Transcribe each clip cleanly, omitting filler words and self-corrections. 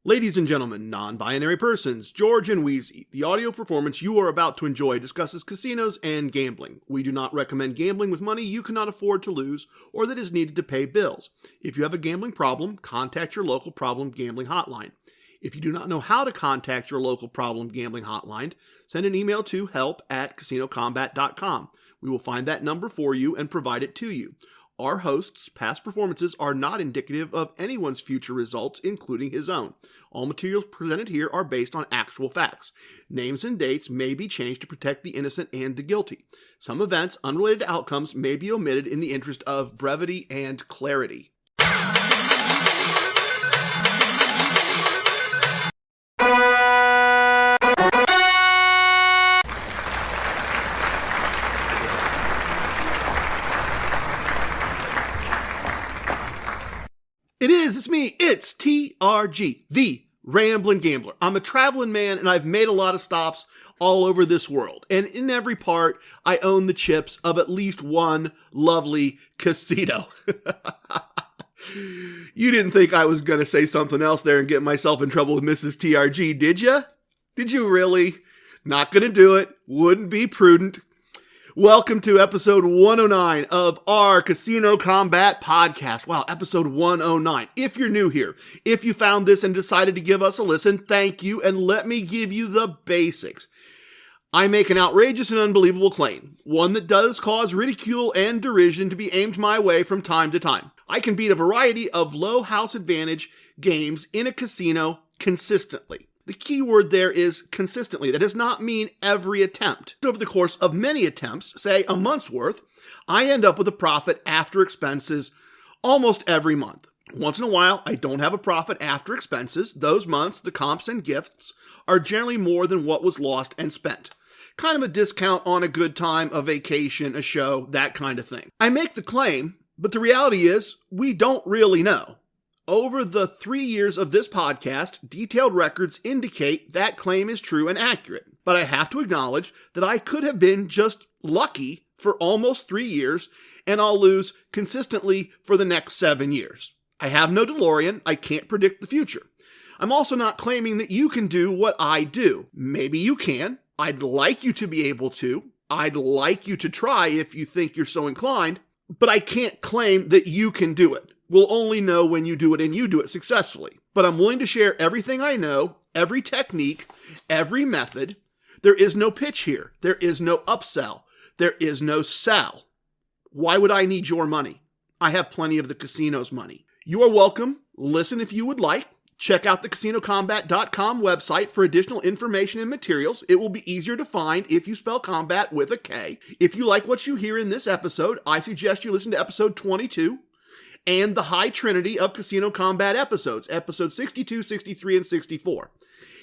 Ladies and gentlemen, non-binary persons, George and Wheezy, the audio performance you are about to enjoy discusses casinos and gambling. We do not recommend gambling with money you cannot afford to lose or that is needed to pay bills. If you have a gambling problem, contact your local problem gambling hotline. If you do not know how to contact your local problem gambling hotline, send an email to help@casinokombat.com. We will find that number for you and provide it to you. Our host's past performances are not indicative of anyone's future results, including his own. All materials presented here are based on actual facts. Names and dates may be changed to protect the innocent and the guilty. Some events unrelated to outcomes may be omitted in the interest of brevity and clarity. It's me, it's TRG, the Ramblin Gambler. I'm a traveling man and I've made a lot of stops all over this world. And in every part, I own the chips of at least one lovely casino. You didn't think I was going to say something else there and get myself in trouble with Mrs. TRG, did you? Did you really? Not going to do it. Wouldn't be prudent. Welcome to episode 109 of our Casino Kombat podcast. Wow, episode 109. If you're new here, if you found this and decided to give us a listen, thank you, and let me give you the basics. I make an outrageous and unbelievable claim, one that does cause ridicule and derision to be aimed my way from time to time. I can beat a variety of low house advantage games in a casino consistently. The key word there is consistently. That does not mean every attempt. Over the course of many attempts, say a month's worth, I end up with a profit after expenses almost every month. Once in a while, I don't have a profit after expenses. Those months, the comps and gifts are generally more than what was lost and spent. Kind of a discount on a good time, a vacation, a show, that kind of thing. I make the claim, but the reality is we don't really know. Over the 3 years of this podcast, detailed records indicate that claim is true and accurate. But I have to acknowledge that I could have been just lucky for almost 3 years, and I'll lose consistently for the next 7 years. I have no DeLorean. I can't predict the future. I'm also not claiming that you can do what I do. Maybe you can. I'd like you to be able to. I'd like you to try if you think you're so inclined. But I can't claim that you can do it. We'll only know when you do it and you do it successfully. But I'm willing to share everything I know, every technique, every method. There is no pitch here. There is no upsell. There is no sell. Why would I need your money? I have plenty of the casino's money. You are welcome. Listen if you would like. Check out the CasinoKombat.com website for additional information and materials. It will be easier to find if you spell combat with a K. If you like what you hear in this episode, I suggest you listen to episode 22. And the High Trinity of Casino Kombat episodes, episodes 62, 63, and 64.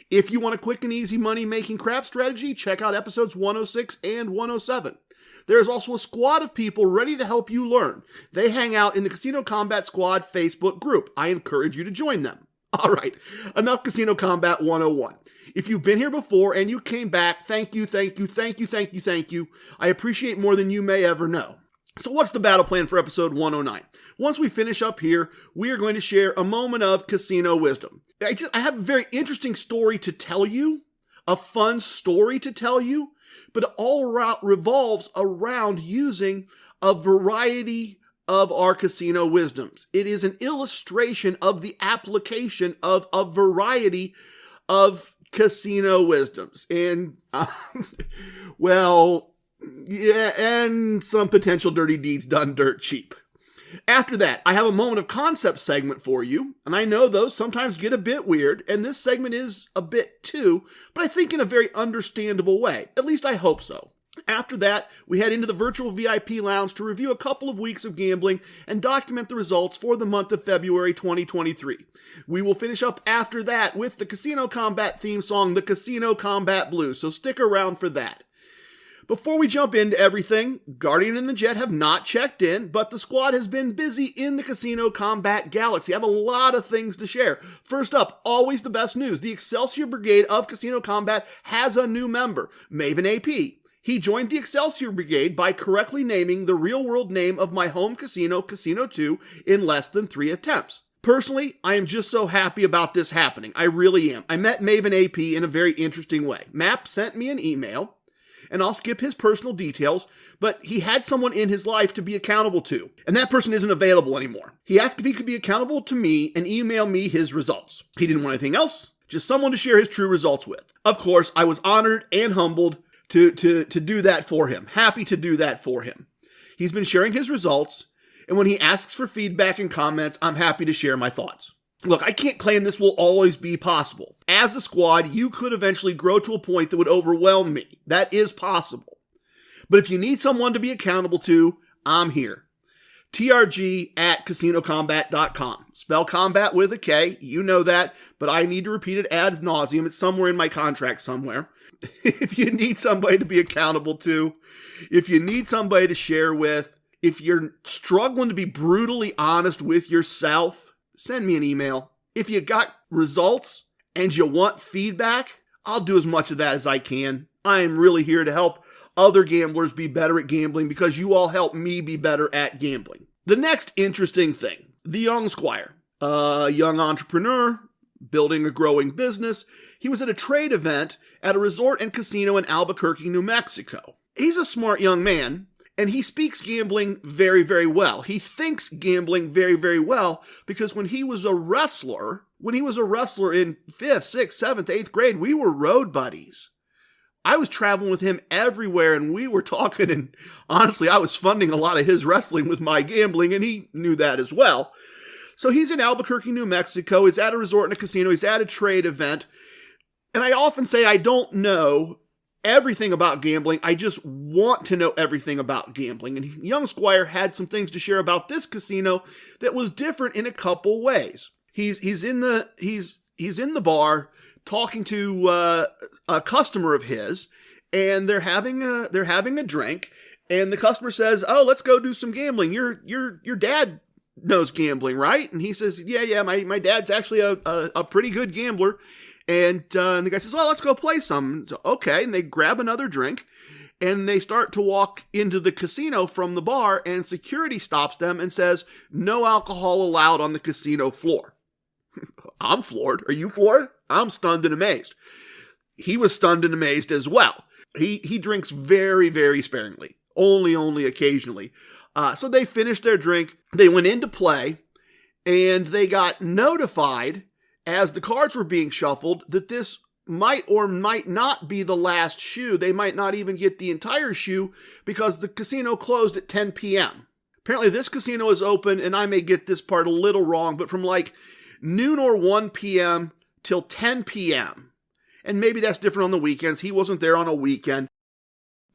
If you want a quick and easy money-making crap strategy, check out episodes 106 and 107. There is also a squad of people ready to help you learn. They hang out in the Casino Kombat Squad Facebook group. I encourage you to join them. All right, enough Casino Kombat 101. If you've been here before and you came back, thank you. I appreciate more than you may ever know. So what's the battle plan for episode 109? Once we finish up here, we are going to share a moment of casino wisdom. I have a very interesting story to tell you, a fun story to tell you, but it all revolves around using a variety of our casino wisdoms. It is an illustration of the application of a variety of casino wisdoms. And, yeah, and some potential dirty deeds done dirt cheap. After that, I have a moment of concept segment for you, and I know those sometimes get a bit weird, and this segment is a bit too, but I think in a very understandable way. At least I hope so. After that, we head into the virtual VIP lounge to review a couple of weeks of gambling and document the results for the month of February 2023. We will finish up after that with the Casino Kombat theme song, the Casino Kombat Blues, so stick around for that. Before we jump into everything, Guardian and the Jet have not checked in, but the squad has been busy in the Casino Kombat galaxy. I have a lot of things to share. First up, always the best news. The Excelsior Brigade of Casino Kombat has a new member, Maven AP. He joined the Excelsior Brigade by correctly naming the real-world name of my home casino, Casino 2, in less than 3 attempts. Personally, I am just so happy about this happening. I really am. I met Maven AP in a very interesting way. Mapp sent me an email, and I'll skip his personal details, but he had someone in his life to be accountable to, and that person isn't available anymore. He asked if he could be accountable to me and email me his results. He didn't want anything else, just someone to share his true results with. Of course, I was honored and humbled to do that for him. Happy to do that for him. He's been sharing his results, and when he asks for feedback and comments, I'm happy to share my thoughts. Look, I can't claim this will always be possible. As a squad, you could eventually grow to a point that would overwhelm me. That is possible. But if you need someone to be accountable to, I'm here. trg@casinokombat.com. Spell combat with a K. You know that, but I need to repeat it ad nauseum. It's somewhere in my contract somewhere. If you need somebody to be accountable to, if you need somebody to share with, if you're struggling to be brutally honest with yourself, send me an email. If you got results and you want feedback, I'll do as much of that as I can. I am really here to help other gamblers be better at gambling because you all help me be better at gambling. The next interesting thing, the young squire, a young entrepreneur building a growing business. He was at a trade event at a resort and casino in Albuquerque, New Mexico. He's a smart young man, and he speaks gambling very, very well. He thinks gambling very, very well because when he was a wrestler in 5th, 6th, 7th, 8th grade, we were road buddies. I was traveling with him everywhere, and we were talking, and honestly, I was funding a lot of his wrestling with my gambling, and he knew that as well. So he's in Albuquerque, New Mexico. He's at a resort and a casino. He's at a trade event. And I often say I don't know everything about gambling. I just want to know everything about gambling. And young Squire had some things to share about this casino that was different in a couple ways. He's in the bar talking to a customer of his, and they're having a drink, and the customer says, "Oh, let's go do some gambling. Your dad knows gambling, right?" And he says, yeah, my dad's actually a pretty good gambler. And the guy says, "Well, let's go play some." So, okay, and they grab another drink, and they start to walk into the casino from the bar, and security stops them and says, "No alcohol allowed on the casino floor." I'm floored. Are you floored? I'm stunned and amazed. He was stunned and amazed as well. He drinks very, very sparingly, only occasionally. So they finished their drink, they went into play, and they got notified as the cards were being shuffled that this might or might not be the last shoe. They might not even get the entire shoe because the casino closed at 10 p.m. Apparently this casino is open, and I may get this part a little wrong, but from like noon or 1 p.m. till 10 p.m. And maybe that's different on the weekends. He wasn't there on a weekend.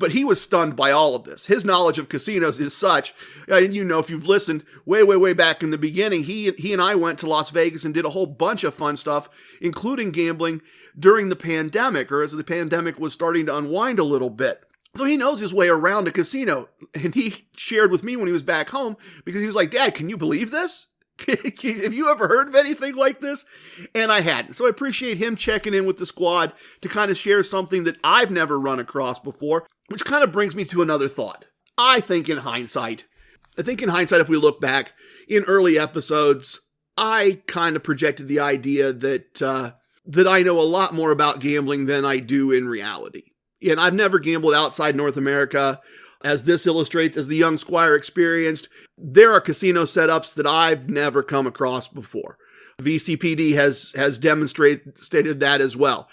But he was stunned by all of this. His knowledge of casinos is such, and you know, if you've listened way back in the beginning, he and I went to Las Vegas and did a whole bunch of fun stuff, including gambling during the pandemic, or as the pandemic was starting to unwind a little bit. So he knows his way around a casino, and he shared with me when he was back home, because he was like, "Dad, can you believe this? Have you ever heard of anything like this?" And I hadn't. So I appreciate him checking in with the squad to kind of share something that I've never run across before. Which kind of brings me to another thought. I think in hindsight, if we look back in early episodes, I kind of projected the idea that I know a lot more about gambling than I do in reality. And I've never gambled outside North America. As this illustrates, as the young Squire experienced, there are casino setups that I've never come across before. VCPD has demonstrated that as well.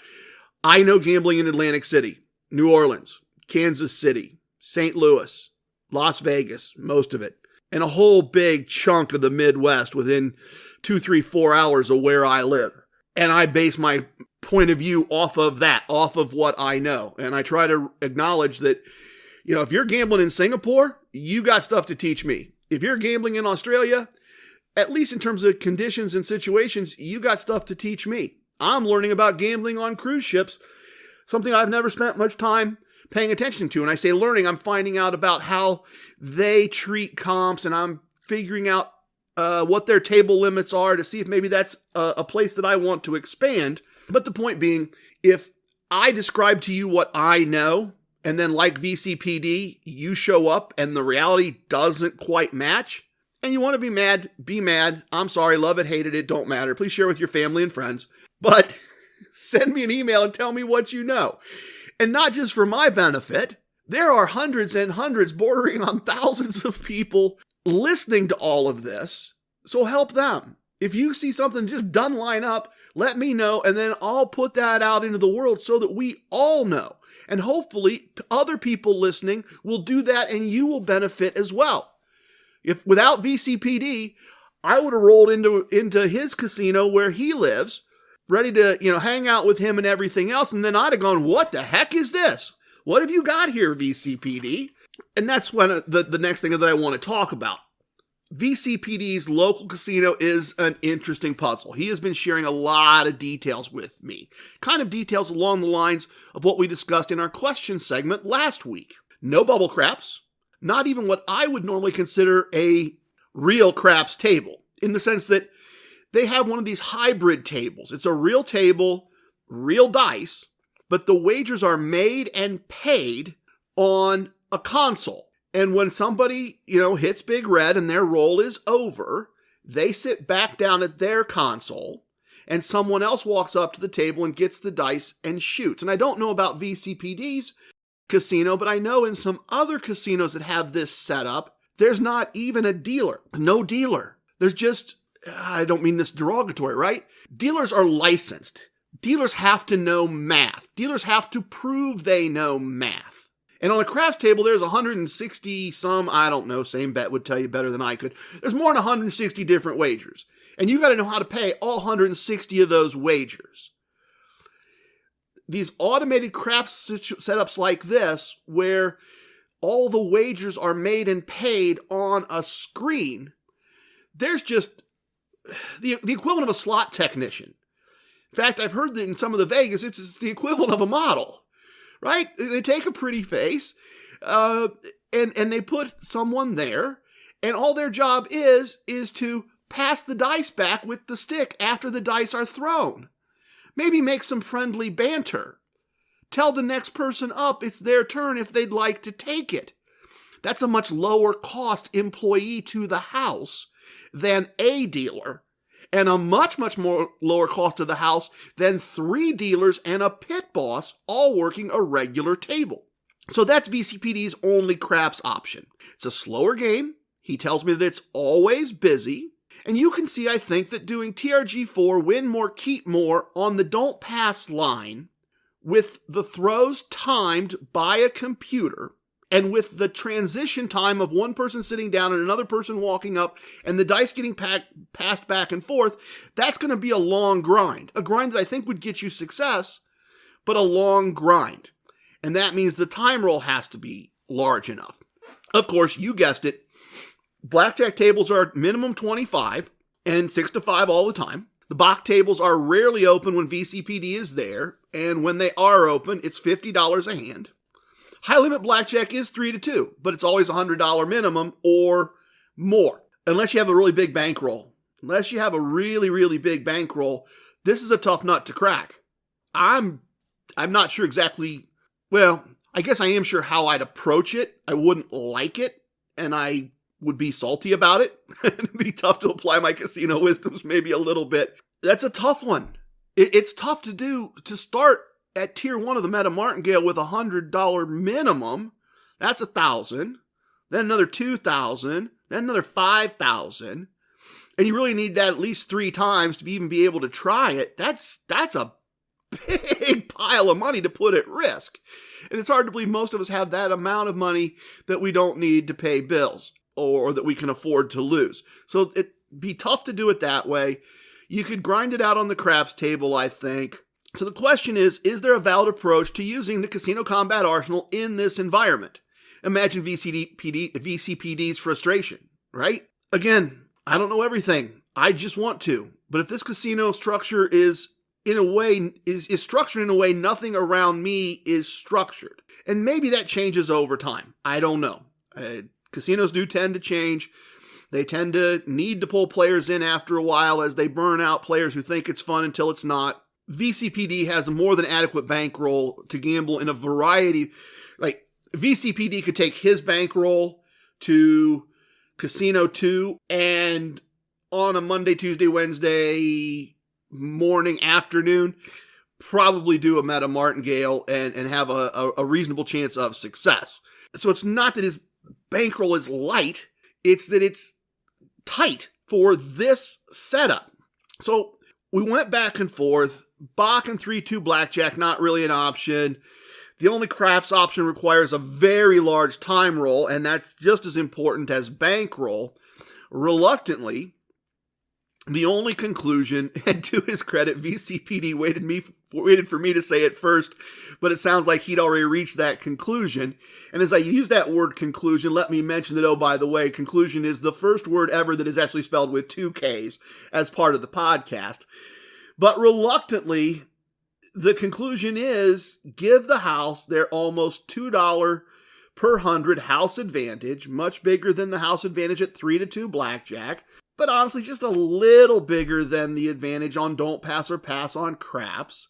I know gambling in Atlantic City, New Orleans, Kansas City, St. Louis, Las Vegas, most of it, and a whole big chunk of the Midwest within 2, 3, 4 hours of where I live. And I base my point of view off of that, off of what I know. And I try to acknowledge that, you know, if you're gambling in Singapore, you got stuff to teach me. If you're gambling in Australia, at least in terms of conditions and situations, you got stuff to teach me. I'm learning about gambling on cruise ships, something I've never spent much time paying attention to. And I say learning, I'm finding out about how they treat comps, and I'm figuring out what their table limits are to see if maybe that's a place that I want to expand. But the point being, if I describe to you what I know, and then like VCPD, you show up and the reality doesn't quite match, And you want to be mad, be mad. I'm sorry, love it, hated it, don't matter. Please share with your family and friends. But send me an email and tell me what you know. And not just for my benefit. There are hundreds and hundreds, bordering on thousands of people listening to all of this. So help them. If you see something just doesn't line up, let me know, and then I'll put that out into the world so that we all know. And hopefully other people listening will do that, and you will benefit as well. If without VCPD, I would have rolled into his casino where he lives, ready to, hang out with him and everything else, and then I'd have gone, what the heck is this? What have you got here, VCPD? And that's when the next thing that I want to talk about. VCPD's local casino is an interesting puzzle. He has been sharing a lot of details with me. Kind of details along the lines of what we discussed in our question segment last week. No bubble craps. Not even what I would normally consider a real craps table. In the sense that they have one of these hybrid tables. It's a real table, real dice, but the wagers are made and paid on a console. And when somebody, hits big red and their roll is over, they sit back down at their console and someone else walks up to the table and gets the dice and shoots. And I don't know about VCPD's casino, but I know in some other casinos that have this set up, there's not even a dealer. No dealer. There's just, I don't mean this derogatory, right? Dealers are licensed. Dealers have to know math. Dealers have to prove they know math. And on a craps table, there's 160 some, I don't know, same bet would tell you better than I could. There's more than 160 different wagers. And you got to know how to pay all 160 of those wagers. These automated craps setups like this, where all the wagers are made and paid on a screen, there's just the equivalent of a slot technician. In fact, I've heard that in some of the Vegas, it's the equivalent of a model. Right? They take a pretty face, and they put someone there, and all their job is to pass the dice back with the stick after the dice are thrown. Maybe make some friendly banter. Tell the next person up it's their turn if they'd like to take it. That's a much lower cost employee to the house than a dealer, and a much, much more lower cost to the house than 3 dealers and a pit boss all working a regular table. So that's VCPD's only craps option. It's a slower game. He tells me that it's always busy. And you can see, I think, that doing TRG4, win more, keep more, on the don't pass line, with the throws timed by a computer, and with the transition time of one person sitting down and another person walking up and the dice getting passed back and forth, that's going to be a long grind. A grind that I think would get you success, but a long grind. And that means the time roll has to be large enough. Of course, you guessed it, blackjack tables are minimum 25 and 6 to 5 all the time. The Bach tables are rarely open when VCPD is there, and when they are open, it's $50 a hand. High limit blackjack is 3 to 2, but it's always $100 minimum or more, unless you have a really big bankroll. Unless you have a really, really big bankroll, this is a tough nut to crack. I'm not sure exactly, well, I guess I am sure how I'd approach it. I wouldn't like it, and I would be salty about it. It'd be tough to apply my casino wisdoms maybe a little bit. That's a tough one. It's tough to do, to start at tier 1 of the Meta Martingale with $100 minimum. That's $1,000. Then another $2,000. Then another $5,000. And you really need that at least 3 times to even be able to try it. That's a big pile of money to put at risk. And it's hard to believe most of us have that amount of money that we don't need to pay bills or that we can afford to lose. So it'd be tough to do it that way. You could grind it out on the craps table, I think. So the question is there a valid approach to using the Casino Kombat arsenal in this environment? Imagine VCPD's frustration, right? Again, I don't know everything. I just want to. But if this casino structure is structured in a way nothing around me is structured. And maybe that changes over time. I don't know. Casinos do tend to change. They tend to need to pull players in after a while as they burn out players who think it's fun until it's not. VCPD has a more than adequate bankroll to gamble in a variety. Like, VCPD could take his bankroll to Casino 2, and on a Monday, Tuesday, Wednesday morning, afternoon, probably do a meta martingale and have a reasonable chance of success. So it's not that his bankroll is light, it's that it's tight for this setup. So we went back and forth. Bach and 3-2 blackjack, not really an option. The only craps option requires a very large time roll, and that's just as important as bankroll. Reluctantly, the only conclusion, and to his credit, VCPD waited for me to say it first, but it sounds like he'd already reached that conclusion. And as I use that word conclusion, let me mention that, oh, by the way, conclusion is the first word ever that is actually spelled with 2 Ks as part of the podcast. But reluctantly, the conclusion is give the house their almost $2 per 100 house advantage, much bigger than the house advantage at 3-2 blackjack, but honestly just a little bigger than the advantage on don't pass or pass on craps.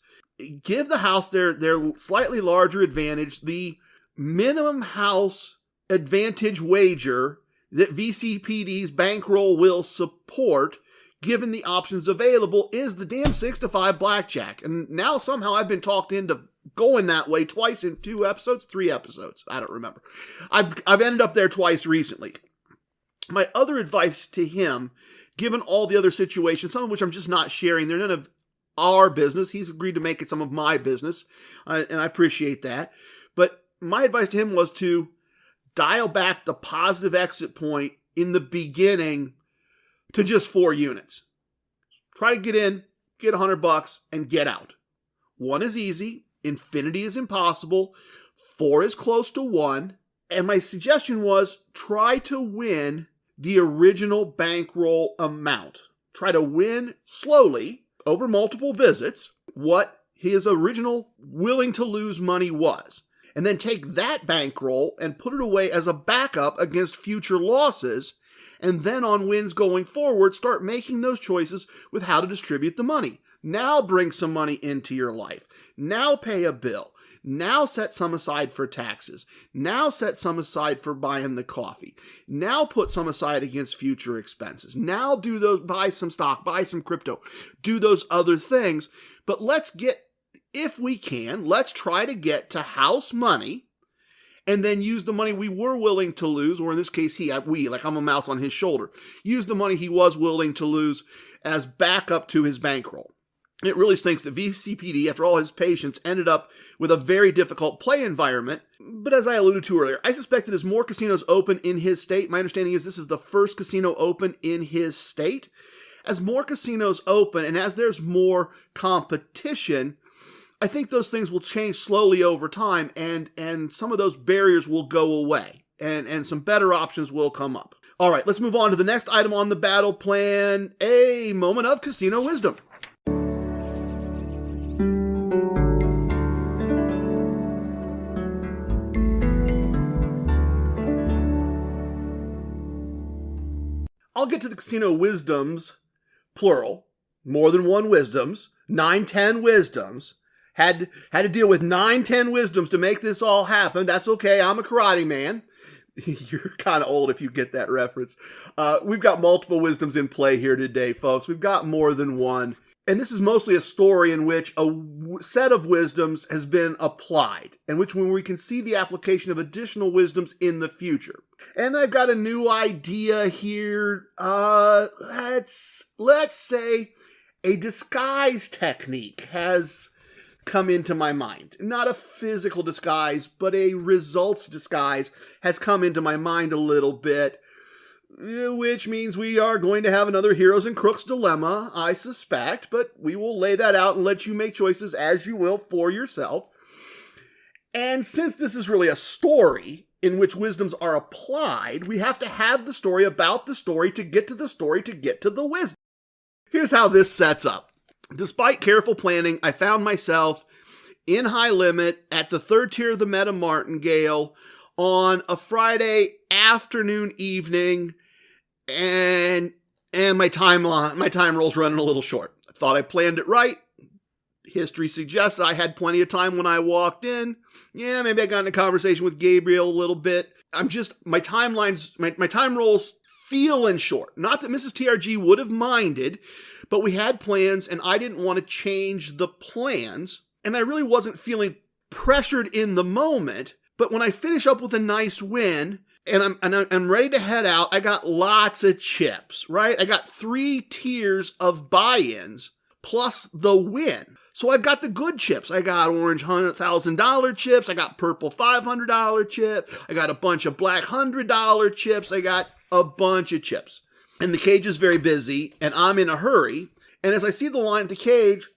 Give the house their slightly larger advantage, the minimum house advantage wager that VCPD's bankroll will support, given the options available, is the damn 6-5 blackjack. And now somehow I've been talked into going that way twice in 3 episodes. I don't remember. I've ended up there twice recently. My other advice to him, given all the other situations, some of which I'm just not sharing, they're none of our business. He's agreed to make it some of my business, and I appreciate that. But my advice to him was to dial back the positive exit point in the beginning to just 4 units. Try to get in, get $100, and get out. 1 is easy. Infinity is impossible. 4 is close to 1. And my suggestion was try to win the original bankroll amount. Try to win slowly over multiple visits what his original willing to lose money was. And then take that bankroll and put it away as a backup against future losses. And then on wins going forward, start making those choices with how to distribute the money. Now bring some money into your life. Now pay a bill. Now set some aside for taxes. Now set some aside for buying the coffee. Now put some aside against future expenses. Now do those, buy some stock, buy some crypto, do those other things. But let's get, if we can, let's try to get to house money, and then use the money we were willing to lose, or in this case, like I'm a mouse on his shoulder, use the money he was willing to lose as backup to his bankroll. It really stinks that VCPD, after all his patience, ended up with a very difficult play environment. But as I alluded to earlier, I suspect that as more casinos open in his state, my understanding is this is the first casino open in his state. As more casinos open and as there's more competition, I think those things will change slowly over time, and some of those barriers will go away, and some better options will come up. All right, let's move on to the next item on the battle plan, a moment of casino wisdom. I'll get to the casino wisdoms, plural, more than one wisdoms, 9-10 wisdoms. Had to deal with 9-10 wisdoms to make this all happen. That's okay, I'm a karate man. You're kind of old if you get that reference. We've got multiple wisdoms in play here today, folks. We've got more than one. And this is mostly a story in which a set of wisdoms has been applied, and when we can see the application of additional wisdoms in the future. And I've got a new idea here. Let's say a disguise technique has come into my mind. Not a physical disguise, but a results disguise has come into my mind a little bit, which means we are going to have another Heroes and Crooks dilemma, I suspect, but we will lay that out and let you make choices as you will for yourself. And since this is really a story in which wisdoms are applied, we have to have the story about the story to get to the story to get to the wisdom. Here's how this sets up. Despite careful planning, I found myself in high limit at the third tier of the meta martingale on a Friday afternoon evening, and my time roll's running a little short. I thought I planned it right. History suggests I had plenty of time when I walked in. Yeah, maybe I got in a conversation with Gabriel a little bit. My time rolls feeling short. Not that Mrs. TRG would have minded, but we had plans and I didn't want to change the plans. And I really wasn't feeling pressured in the moment. But when I finish up with a nice win and I'm ready to head out, I got lots of chips, right? I got 3 tiers of buy-ins plus the win. So I've got the good chips. I got orange $100,000 chips. I got purple $500 chip. I got a bunch of black $100 chips. I got a bunch of chips. And the cage is very busy and I'm in a hurry. And as I see the line at the cage,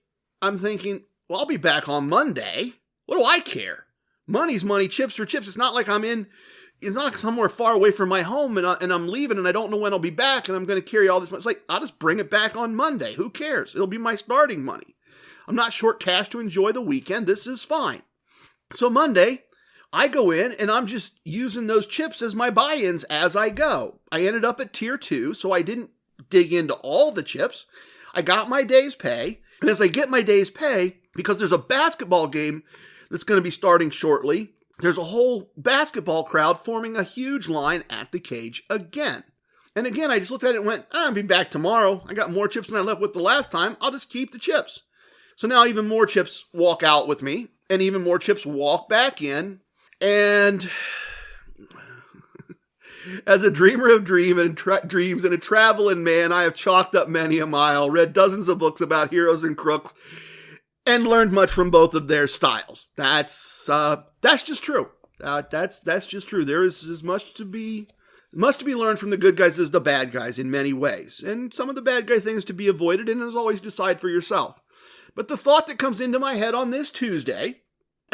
I'm thinking, well, I'll be back on Monday. What do I care? Money's money, chips are chips. It's not like it's not like somewhere far away from my home and I'm leaving and I don't know when I'll be back and I'm going to carry all this money. It's like, I'll just bring it back on Monday. Who cares? It'll be my starting money. I'm not short cash to enjoy the weekend. This is fine. So Monday, I go in and I'm just using those chips as my buy-ins as I go. I ended up at tier 2, so I didn't dig into all the chips. I got my day's pay. And as I get my day's pay, because there's a basketball game that's going to be starting shortly, there's a whole basketball crowd forming a huge line at the cage again. And again, I just looked at it and went, I'll be back tomorrow. I got more chips than I left with the last time. I'll just keep the chips. So now even more chips walk out with me, and even more chips walk back in. And as a dreamer of dreams and a traveling man, I have chalked up many a mile, read dozens of books about heroes and crooks, and learned much from both of their styles. That's just true. That's just true. There is as much to be learned from the good guys as the bad guys in many ways, and some of the bad guy things to be avoided. And as always, decide for yourself. But the thought that comes into my head on this Tuesday,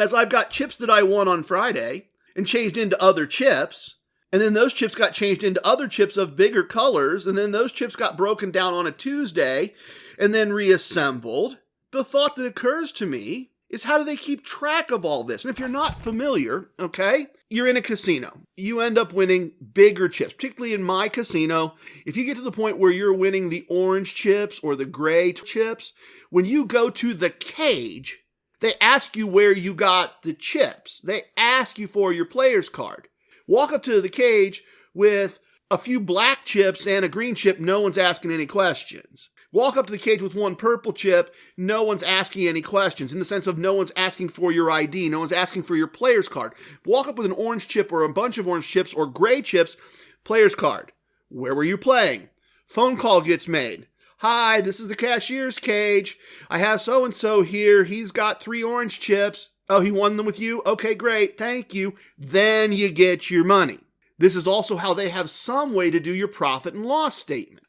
as I've got chips that I won on Friday and changed into other chips, and then those chips got changed into other chips of bigger colors, and then those chips got broken down on a Tuesday and then reassembled. The thought that occurs to me is, how do they keep track of all this? And if you're not familiar, okay, you're in a casino. You end up winning bigger chips, particularly in my casino. If you get to the point where you're winning the orange chips or the gray chips, when you go to the cage, they ask you where you got the chips. They ask you for your player's card. Walk up to the cage with a few black chips and a green chip, no one's asking any questions. Walk up to the cage with one purple chip, no one's asking any questions, in the sense of no one's asking for your ID, no one's asking for your player's card. Walk up with an orange chip or a bunch of orange chips or gray chips, player's card. Where were you playing? Phone call gets made. Hi, this is the cashier's cage. I have so-and-so here. He's got 3 orange chips. Oh, he won them with you? Okay, great. Thank you. Then you get your money. This is also how they have some way to do your profit and loss statement.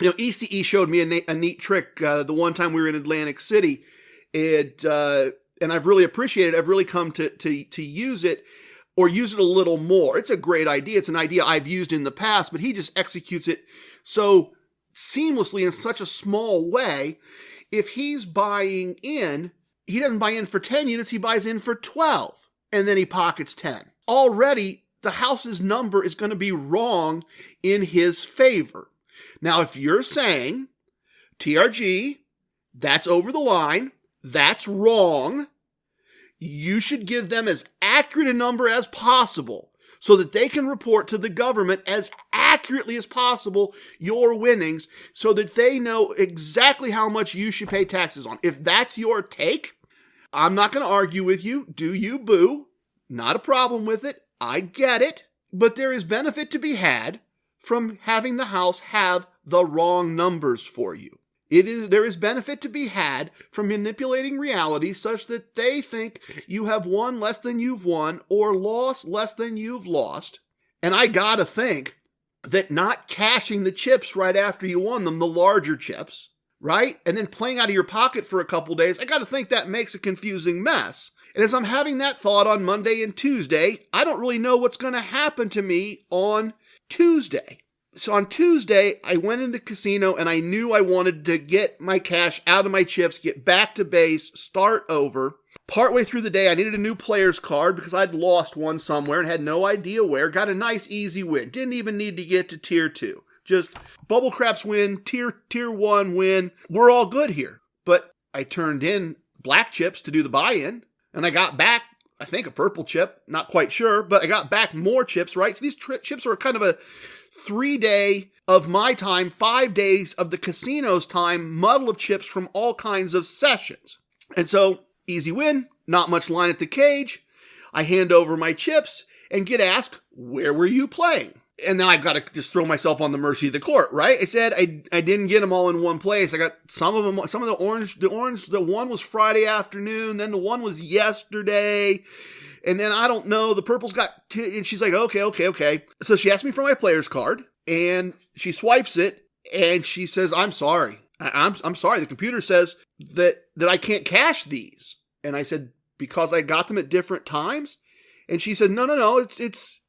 ECE showed me a neat trick the one time we were in Atlantic City. And I've really appreciated it. I've really come to use it, or use it a little more. It's a great idea. It's an idea I've used in the past, but he just executes it so seamlessly in such a small way. If he's buying in, he doesn't buy in for 10 units, he buys in for 12, and then he pockets 10. Already, the house's number is going to be wrong in his favor. Now, if you're saying, TRG, that's over the line, that's wrong, you should give them as accurate a number as possible so that they can report to the government as accurately as possible your winnings so that they know exactly how much you should pay taxes on. If that's your take, I'm not going to argue with you. Do you, boo? Not a problem with it. I get it. But there is benefit to be had from having the house have the wrong numbers for you. There is benefit to be had from manipulating reality such that they think you have won less than you've won or lost less than you've lost. And I gotta think that not cashing the chips right after you won them, the larger chips, right? And then playing out of your pocket for a couple days, I gotta think that makes a confusing mess. And as I'm having that thought on Monday and Tuesday, I don't really know what's gonna happen to me on Tuesday. So on Tuesday, I went in the casino and I knew I wanted to get my cash out of my chips, get back to base, start over. Partway through the day, I needed a new player's card because I'd lost one somewhere and had no idea where. Got a nice, easy win. Didn't even need to get to tier 2. Just bubble craps win, tier 1 win. We're all good here. But I turned in black chips to do the buy-in, and I got back, I think, a purple chip. Not quite sure, but I got back more chips, right? So these chips are kind of a 3-day of my time, 5 days of the casino's time, muddle of chips from all kinds of sessions. And so, easy win, not much line at the cage. I hand over my chips and get asked, where were you playing? And now I've got to just throw myself on the mercy of the court, right? I said I didn't get them all in one place. I got some of them, some of the orange, the one was Friday afternoon, then the one was yesterday. And then I don't know, the purple's got, and she's like, okay. So she asked me for my player's card, and she swipes it, and she says, I'm sorry. I'm sorry. The computer says that I can't cash these. And I said, because I got them at different times? And she said, no, it's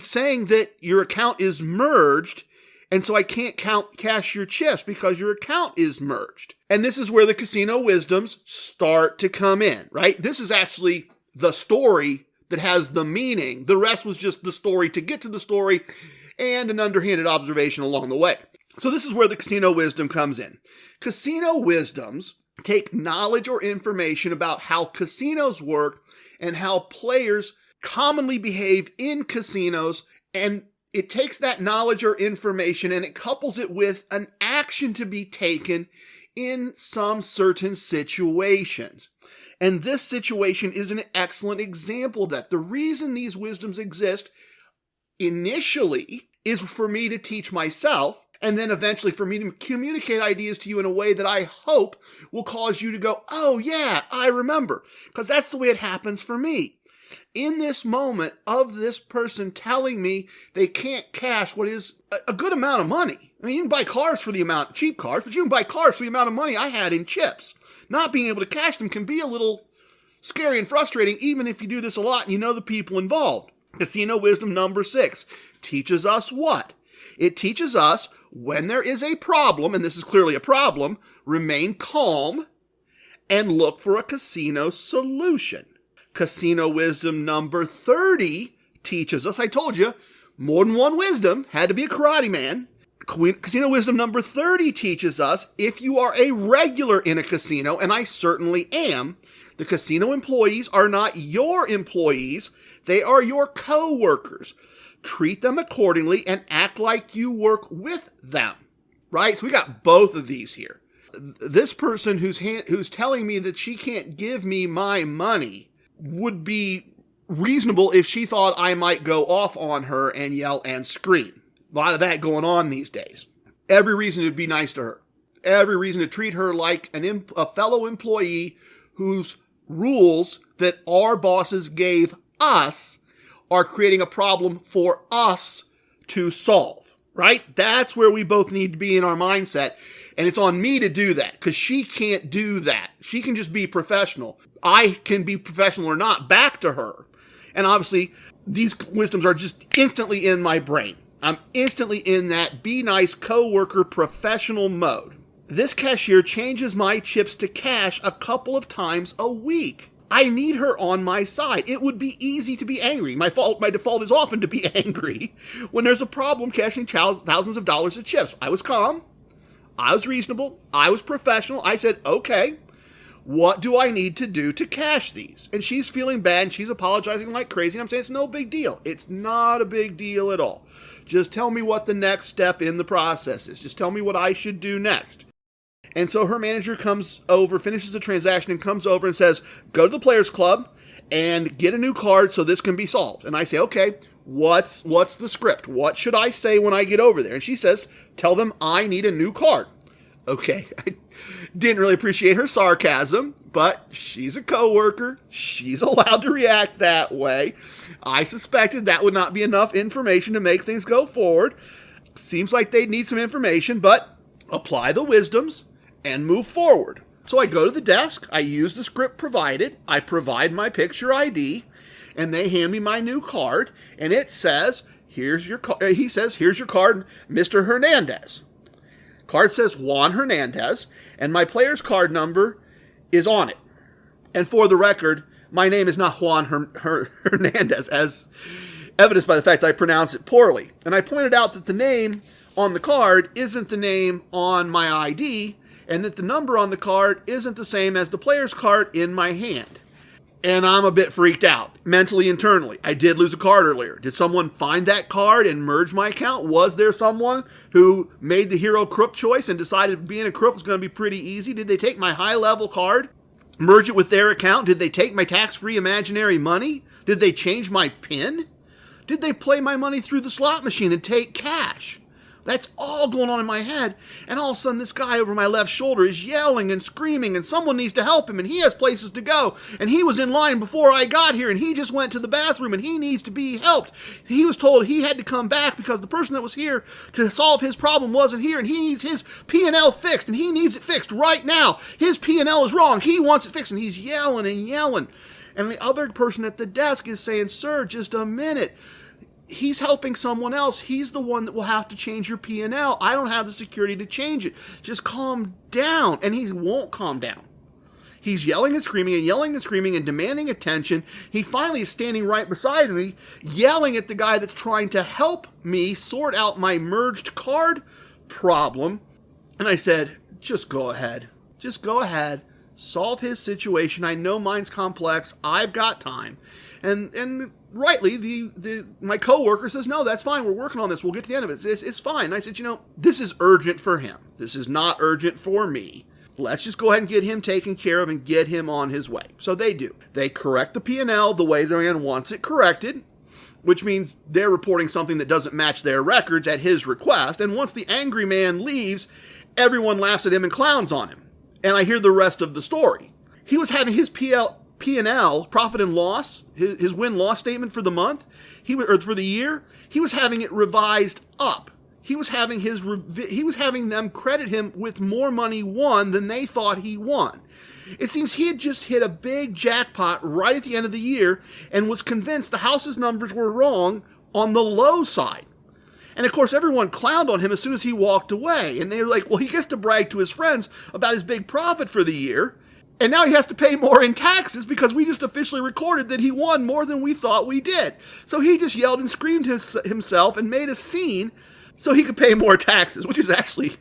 saying that your account is merged, and so I can't cash your chips because your account is merged. And this is where the casino wisdoms start to come in, right? This is actually the story that has the meaning. The rest was just the story to get to the story and an underhanded observation along the way. So this is where the casino wisdom comes in. Casino wisdoms take knowledge or information about how casinos work and how players commonly behave in casinos, and it takes that knowledge or information and it couples it with an action to be taken in some certain situations. And this situation is an excellent example of that. The reason these wisdoms exist initially is for me to teach myself, and then eventually for me to communicate ideas to you in a way that I hope will cause you to go, oh yeah, I remember. Because that's the way it happens for me. In this moment of this person telling me they can't cash what is a good amount of money. I mean, you can buy cars for the amount, cheap cars, but you can buy cars for the amount of money I had in chips. Not being able to cash them can be a little scary and frustrating, even if you do this a lot and you know the people involved. Casino wisdom number 6 teaches us what? It teaches us when there is a problem, and this is clearly a problem, remain calm and look for a casino solution. Casino wisdom number 30 teaches us, I told you, more than one wisdom, had to be a karate man. Casino wisdom number 30 teaches us, if you are a regular in a casino, and I certainly am, the casino employees are not your employees, they are your co-workers. Treat them accordingly and act like you work with them, right? So we got both of these here. This person who's telling me that she can't give me my money would be reasonable if she thought I might go off on her and yell and scream. A lot of that going on these days. Every reason to be nice to her. Every reason to treat her like a fellow employee whose rules that our bosses gave us are creating a problem for us to solve, right? That's where we both need to be in our mindset. And it's on me to do that because she can't do that. She can just be professional. I can be professional or not back to her. And obviously, these wisdoms are just instantly in my brain. I'm instantly in that be nice coworker professional mode. This cashier changes my chips to cash a couple of times a week. I need her on my side. It would be easy to be angry. My default is often to be angry when there's a problem cashing thousands of dollars of chips. I was calm. I was reasonable. I was professional. I said, okay, what do I need to do to cash these? And she's feeling bad and she's apologizing like crazy. And I'm saying it's no big deal. It's not a big deal at all. Just tell me what the next step in the process is. Just tell me what I should do next. And so her manager comes over, finishes the transaction, and comes over and says, go to the Players Club and get a new card so this can be solved. And I say, okay, what's the script? What should I say when I get over there? And she says, tell them I need a new card. Okay, I didn't really appreciate her sarcasm, but she's a coworker. She's allowed to react that way. I suspected that would not be enough information to make things go forward. Seems like they need some information, but apply the wisdoms and move forward. So I go to the desk, I use the script provided, I provide my picture ID, and they hand me my new card, and it says, here's your card, Mr. Hernandez. Card says Juan Hernandez, and my player's card number is on it. And for the record, my name is not Juan Hernandez, as evidenced by the fact that I pronounce it poorly. And I pointed out that the name on the card isn't the name on my ID, and that the number on the card isn't the same as the player's card in my hand. And I'm a bit freaked out, mentally, internally. I did lose a card earlier. Did someone find that card and merge my account? Was there someone who made the hero crook choice and decided being a crook was going to be pretty easy? Did they take my high-level card, merge it with their account? Did they take my tax-free imaginary money? Did they change my PIN? Did they play my money through the slot machine and take cash? That's all going on in my head, and all of a sudden this guy over my left shoulder is yelling and screaming, and someone needs to help him, and he has places to go, and he was in line before I got here, and he just went to the bathroom, and he needs to be helped. He was told he had to come back because the person that was here to solve his problem wasn't here, and he needs his P&L fixed, and he needs it fixed right now. His P&L is wrong. He wants it fixed, and he's yelling and yelling. And the other person at the desk is saying, "Sir, just a minute. He's helping someone else. He's the one that will have to change your P&L. I don't have the security to change it. Just calm down." And he won't calm down. He's yelling and screaming and demanding attention. He finally is standing right beside me, yelling at the guy that's trying to help me sort out my merged card problem. And I said, just go ahead. Just go ahead. Solve his situation. I know mine's complex. I've got time. And rightly, my coworker says, "No, that's fine. We're working on this. We'll get to the end of it. It's fine." And I said, this is urgent for him. This is not urgent for me. Let's just go ahead and get him taken care of and get him on his way. So they do. They correct the P&L the way the man wants it corrected, which means they're reporting something that doesn't match their records at his request. And once the angry man leaves, everyone laughs at him and clowns on him. And I hear the rest of the story. He was having his P&L, profit and loss, his win-loss statement for the month, or for the year, he was having it revised up. He was having them credit him with more money won than they thought he won. It seems he had just hit a big jackpot right at the end of the year and was convinced the house's numbers were wrong on the low side. And of course, everyone clowned on him as soon as he walked away. And they were like, well, he gets to brag to his friends about his big profit for the year. And now he has to pay more in taxes because we just officially recorded that he won more than we thought we did. So he just yelled and screamed himself and made a scene so he could pay more taxes, which is actually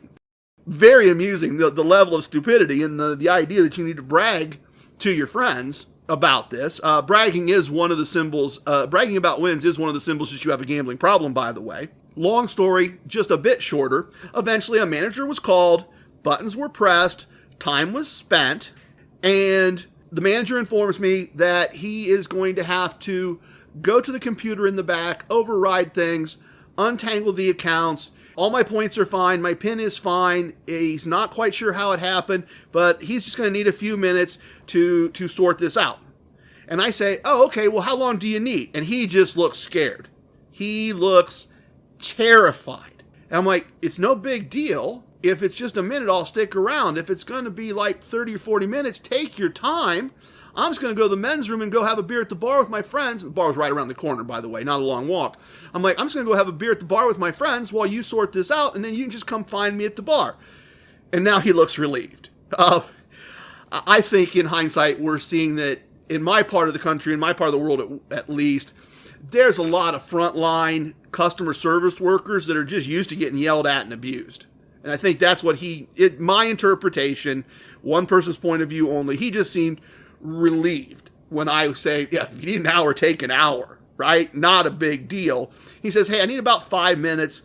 very amusing, the level of stupidity and the idea that you need to brag to your friends about this. Bragging is one of the symbols, bragging about wins is one of the symbols that you have a gambling problem, by the way. Long story, just a bit shorter. Eventually a manager was called, buttons were pressed, time was spent, and the manager informs me that he is going to have to go to the computer in the back, override things, untangle the accounts. All my points are fine. My PIN is fine. He's not quite sure how it happened, but he's just going to need a few minutes to sort this out. And I say, "Oh, okay, well, how long do you need?" And he just looks scared. He looks terrified. And I'm like, "It's no big deal. If it's just a minute, I'll stick around. If it's going to be like 30 or 40 minutes, take your time. I'm just going to go to the men's room and go have a beer at the bar with my friends." The bar was right around the corner, by the way, not a long walk. I'm like, "I'm just going to go have a beer at the bar with my friends while you sort this out, and then you can just come find me at the bar." And now he looks relieved. I think in hindsight, we're seeing that in my part of the country, in my part of the world at least, there's a lot of frontline customer service workers that are just used to getting yelled at and abused. And I think that's what my interpretation, one person's point of view only, he just seemed relieved when I say, "Yeah, if you need an hour, take an hour," right? Not a big deal. He says, "Hey, I need about 5 minutes.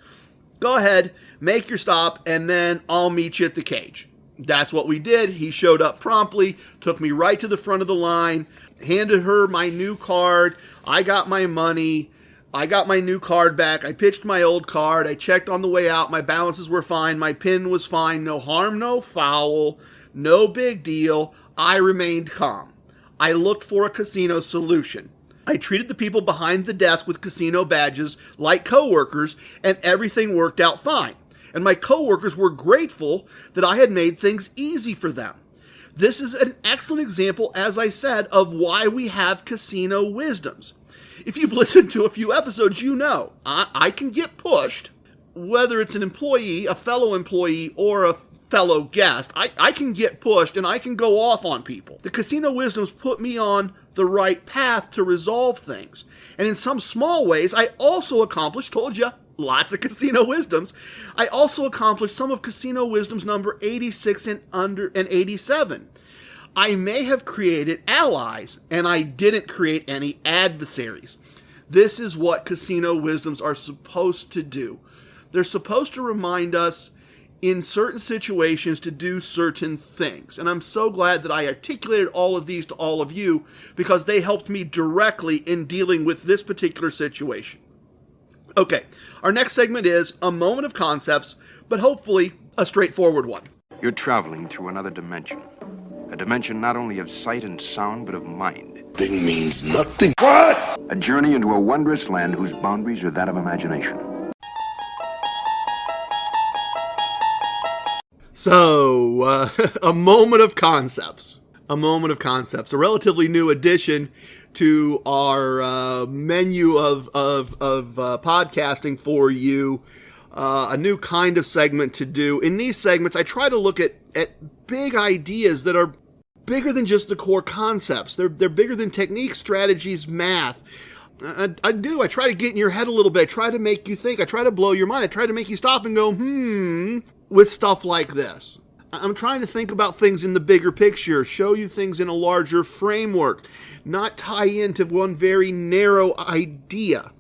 Go ahead, make your stop, and then I'll meet you at the cage." That's what we did. He showed up promptly, took me right to the front of the line, handed her my new card. I got my money. I got my new card back. I pitched my old card. I checked on the way out. My balances were fine. My PIN was fine. No harm, no foul. No big deal. I remained calm. I looked for a casino solution. I treated the people behind the desk with casino badges like coworkers, and everything worked out fine. And my coworkers were grateful that I had made things easy for them. This is an excellent example, as I said, of why we have casino wisdoms. If you've listened to a few episodes, you know I can get pushed, whether it's an employee, a fellow employee, or a fellow guest. I can get pushed and I can go off on people. The casino wisdoms put me on the right path to resolve things. And in some small ways, I also accomplished, told you, lots of casino wisdoms. I also accomplished some of casino wisdoms number 86 and 87. I may have created allies, and I didn't create any adversaries. This is what casino wisdoms are supposed to do. They're supposed to remind us in certain situations to do certain things. And I'm so glad that I articulated all of these to all of you because they helped me directly in dealing with this particular situation. Okay, our next segment is a moment of concepts, but hopefully a straightforward one. You're traveling through another dimension. A dimension not only of sight and sound, but of mind. Thing means nothing. What? A journey into a wondrous land whose boundaries are that of imagination. So, a moment of concepts. A moment of concepts. A relatively new addition to our menu of podcasting for you. A new kind of segment to do. In these segments, I try to look at big ideas that are bigger than just the core concepts. They're bigger than techniques, strategies, math. I try to get in your head a little bit. I try to make you think. I try to blow your mind. I try to make you stop and go, with stuff like this. I'm trying to think about things in the bigger picture, show you things in a larger framework, not tie into one very narrow idea.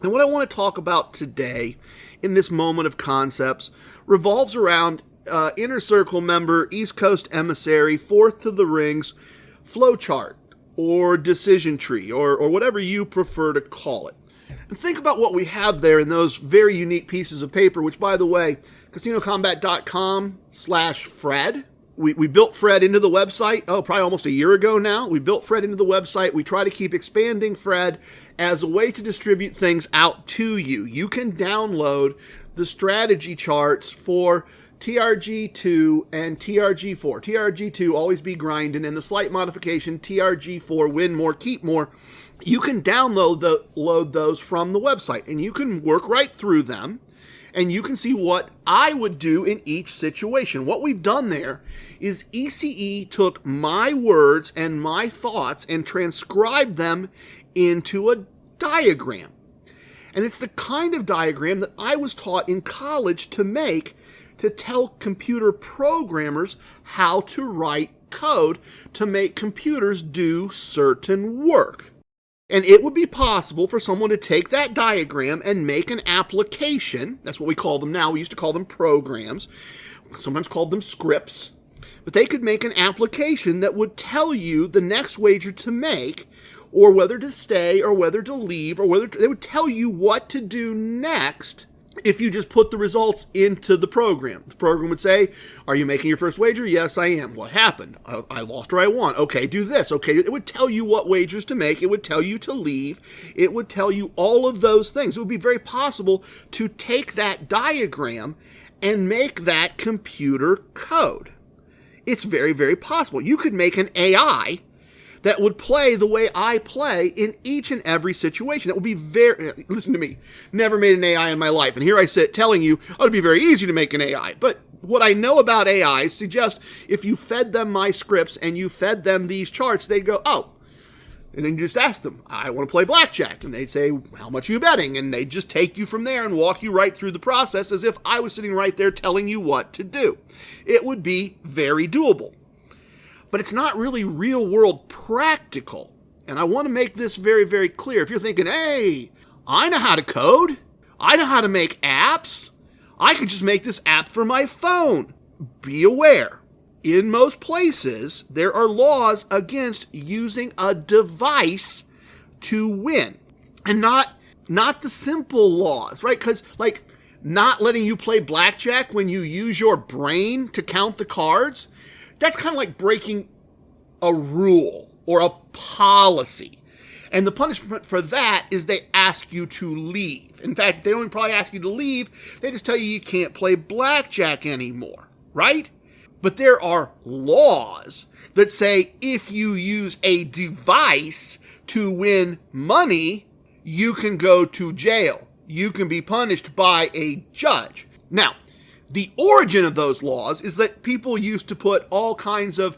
And what I want to talk about today in this moment of concepts revolves around Inner Circle member, East Coast emissary, fourth to the rings, flowchart, or decision tree, or whatever you prefer to call it. And think about what we have there in those very unique pieces of paper, which, by the way, CasinoKombat.com/Fred. We built Fred into the website, probably almost a year ago now. We built Fred into the website. We try to keep expanding Fred as a way to distribute things out to you. You can download the strategy charts for TRG2 and TRG4. TRG2, always be grinding, and the slight modification, TRG4, win more, keep more. You can download those from the website, and you can work right through them, and you can see what I would do in each situation. What we've done there is ECE took my words and my thoughts and transcribed them into a diagram. And it's the kind of diagram that I was taught in college to make to tell computer programmers how to write code to make computers do certain work. And it would be possible for someone to take that diagram and make an application. That's what we call them now. We used to call them programs, sometimes called them scripts. But they could make an application that would tell you the next wager to make, or whether to stay, or whether to leave, or whether they would tell you what to do next if you just put the results into the program. The program would say, are you making your first wager? Yes, I am. What happened? I lost or I won. Okay, do this. Okay, it would tell you what wagers to make. It would tell you to leave. It would tell you all of those things. It would be very possible to take that diagram and make that computer code. It's very, very possible. You could make an AI that would play the way I play in each and every situation. That would be listen to me, never made an AI in my life. And here I sit telling you, it would be very easy to make an AI. But what I know about AIs suggests if you fed them my scripts and you fed them these charts, they'd go, oh. And then you just ask them, I want to play blackjack. And they'd say, how much are you betting? And they'd just take you from there and walk you right through the process as if I was sitting right there telling you what to do. It would be very doable. But it's not really real-world practical. And I want to make this very, very clear. If you're thinking, hey, I know how to code. I know how to make apps. I could just make this app for my phone. Be aware. In most places, there are laws against using a device to win. And not the simple laws, right? Because, not letting you play blackjack when you use your brain to count the cards, that's kind of like breaking a rule or a policy. And the punishment for that is they ask you to leave. In fact, they don't probably ask you to leave. They just tell you you can't play blackjack anymore, right? But there are laws that say if you use a device to win money, you can go to jail. You can be punished by a judge. Now, the origin of those laws is that people used to put all kinds of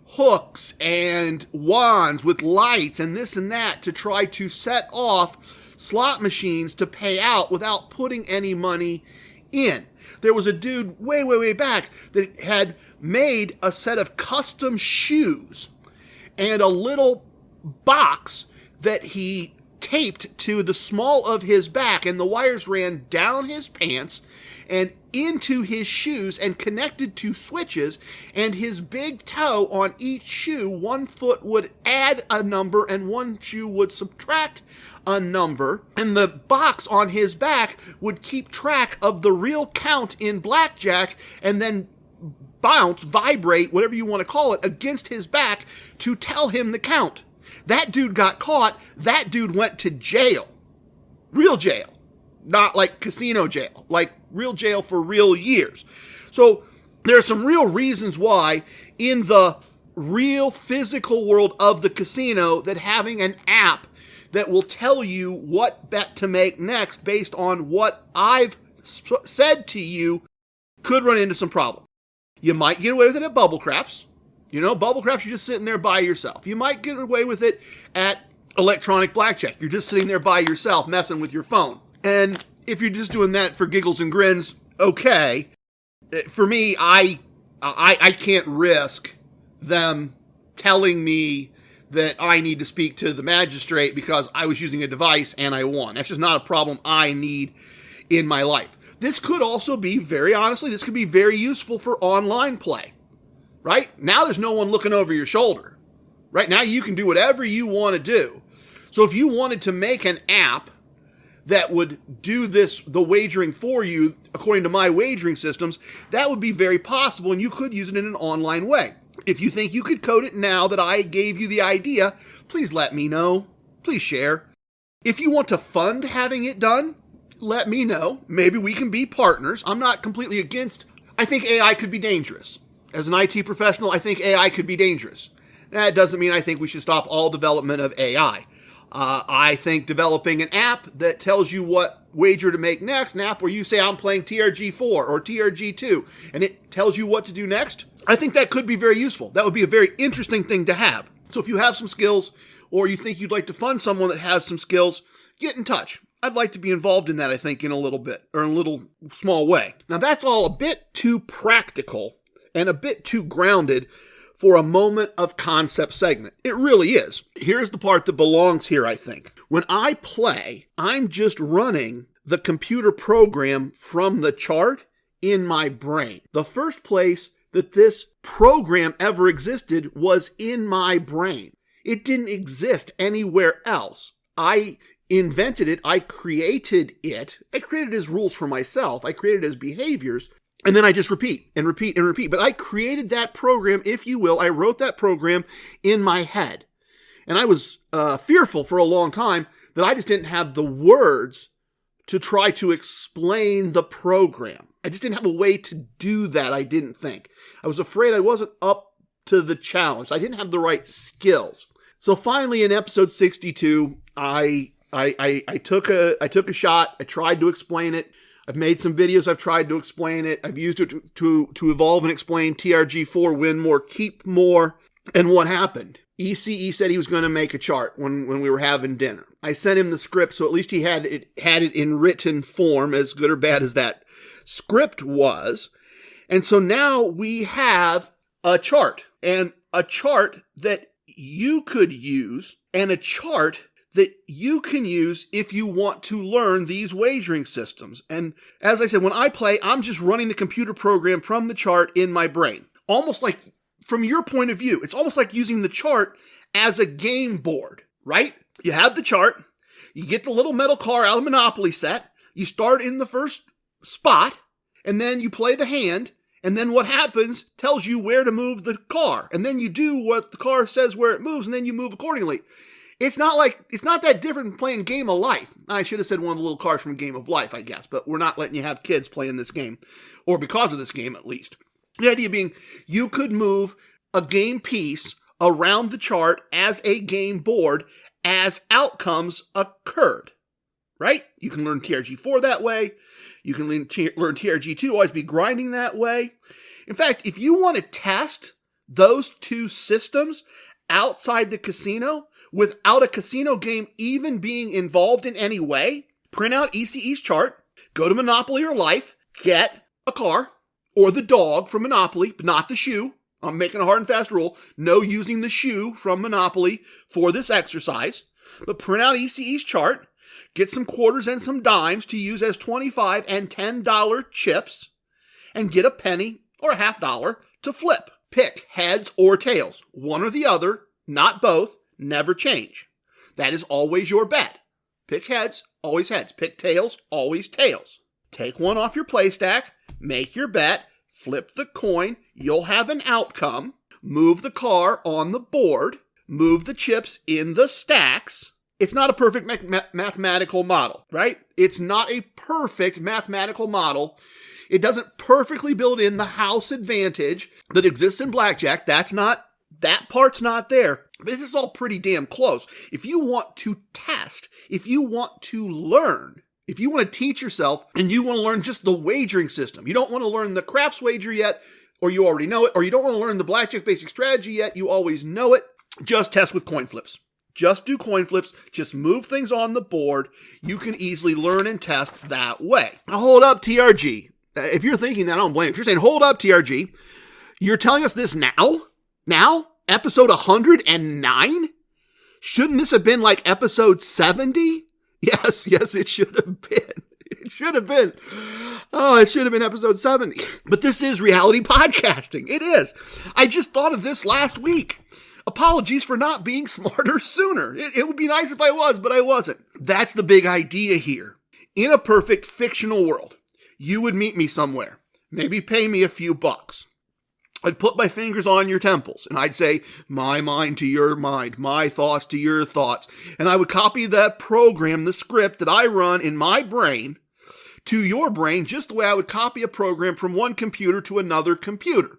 hooks and wands with lights and this and that to try to set off slot machines to pay out without putting any money in. There was a dude way, way, way back that had made a set of custom shoes and a little box that he taped to the small of his back, and the wires ran down his pants and into his shoes and connected to switches, and his big toe on each shoe, one foot would add a number and one shoe would subtract a number, and the box on his back would keep track of the real count in blackjack and then vibrate, whatever you want to call it, against his back to tell him the count. That dude got caught. That dude went to jail. Real jail. Not like casino jail. Like real jail for real years. So there are some real reasons why in the real physical world of the casino that having an app that will tell you what bet to make next based on what I've said to you could run into some problem. You might get away with it at Bubble Craps. You know, Bubble Craps, you're just sitting there by yourself. You might get away with it at electronic blackjack. You're just sitting there by yourself messing with your phone. And if you're just doing that for giggles and grins, okay. For me, I can't risk them telling me that I need to speak to the magistrate because I was using a device and I won. That's just not a problem I need in my life. This could also be, very honestly, this could be very useful for online play. Right? Now there's no one looking over your shoulder. Right now you can do whatever you want to do. So if you wanted to make an app that would do the wagering for you, according to my wagering systems, that would be very possible, and you could use it in an online way. If you think you could code it now that I gave you the idea, please let me know. Please share. If you want to fund having it done, let me know. Maybe we can be partners. I'm not completely against. I think AI could be dangerous. As an IT professional, I think AI could be dangerous. That doesn't mean I think we should stop all development of AI. I think developing an app that tells you what wager to make next, an app where you say I'm playing TRG4 or TRG2, and it tells you what to do next, I think that could be very useful. That would be a very interesting thing to have. So if you have some skills, or you think you'd like to fund someone that has some skills, get in touch. I'd like to be involved in that, I think, in a little bit, or in a little small way. Now that's all a bit too practical and a bit too grounded for a moment of concept segment. It really is. Here's the part that belongs here, I think. When I play, I'm just running the computer program from the chart in my brain. The first place that this program ever existed was in my brain. It didn't exist anywhere else. I invented it. I created it. I created it as rules for myself. I created it as behaviors. And then I just repeat and repeat and repeat. But I created that program, if you will. I wrote that program in my head. And I was fearful for a long time that I just didn't have the words to try to explain the program. I just didn't have a way to do that, I didn't think. I was afraid I wasn't up to the challenge. I didn't have the right skills. So finally, in episode 62, I took a shot. I tried to explain it. I've made some videos. I've tried to explain it. I've used it to evolve and explain TRG4, win more, keep more. And what happened? ECE said he was going to make a chart when we were having dinner. I sent him the script, so at least he had it in written form, as good or bad as that script was. And so now we have a chart, and a chart that you could use, and a chart that you can use if you want to learn these wagering systems. And as I said, when I play, I'm just running the computer program from the chart in my brain. Almost like, from your point of view, it's almost like using the chart as a game board, right? You have the chart, you get the little metal car out of the Monopoly set, you start in the first spot, and then you play the hand, and then what happens tells you where to move the car. And then you do what the car says where it moves, and then you move accordingly. It's not that different from playing Game of Life. I should have said one of the little cars from Game of Life, I guess, but we're not letting you have kids playing this game, or because of this game at least. The idea being, you could move a game piece around the chart as a game board as outcomes occurred, right? You can learn TRG4 that way. You can learn TRG2, always be grinding that way. In fact, if you want to test those two systems outside the casino, without a casino game even being involved in any way, print out ECE's chart, go to Monopoly or Life, get a car or the dog from Monopoly, but not the shoe. I'm making a hard and fast rule. No using the shoe from Monopoly for this exercise. But print out ECE's chart. Get some quarters and some dimes to use as $25 and $10 chips. And get a penny or a $50 to flip. Pick heads or tails. One or the other, not both. Never change. That is always your bet. Pick heads, always heads. Pick tails, always tails. Take one off your play stack. Make your bet. Flip the coin. You'll have an outcome. Move the car on the board. Move the chips in the stacks. It's not a perfect mathematical model, right? It's not a perfect mathematical model. It doesn't perfectly build in the house advantage that exists in blackjack. That part's not there. But this is all pretty damn close. If you want to test, if you want to learn, if you want to teach yourself and you want to learn just the wagering system, you don't want to learn the craps wager yet, or you already know it, or you don't want to learn the blackjack basic strategy yet, you always know it, just test with coin flips. Just do coin flips. Just move things on the board. You can easily learn and test that way. Now hold up, TRG. If you're thinking that, I don't blame you. If you're saying, hold up, TRG, you're telling us this now? Now? Episode 109? Shouldn't this have been like episode 70? Yes, it should have been. It should have been. Oh, it should have been episode 70. But this is reality podcasting. It is. I just thought of this last week. Apologies for not being smarter sooner. It would be nice if I was, but I wasn't. That's the big idea here. In a perfect fictional world, you would meet me somewhere. Maybe pay me a few bucks. I'd put my fingers on your temples, and I'd say, my mind to your mind, my thoughts to your thoughts. And I would copy that program, the script that I run in my brain, to your brain, just the way I would copy a program from one computer to another computer.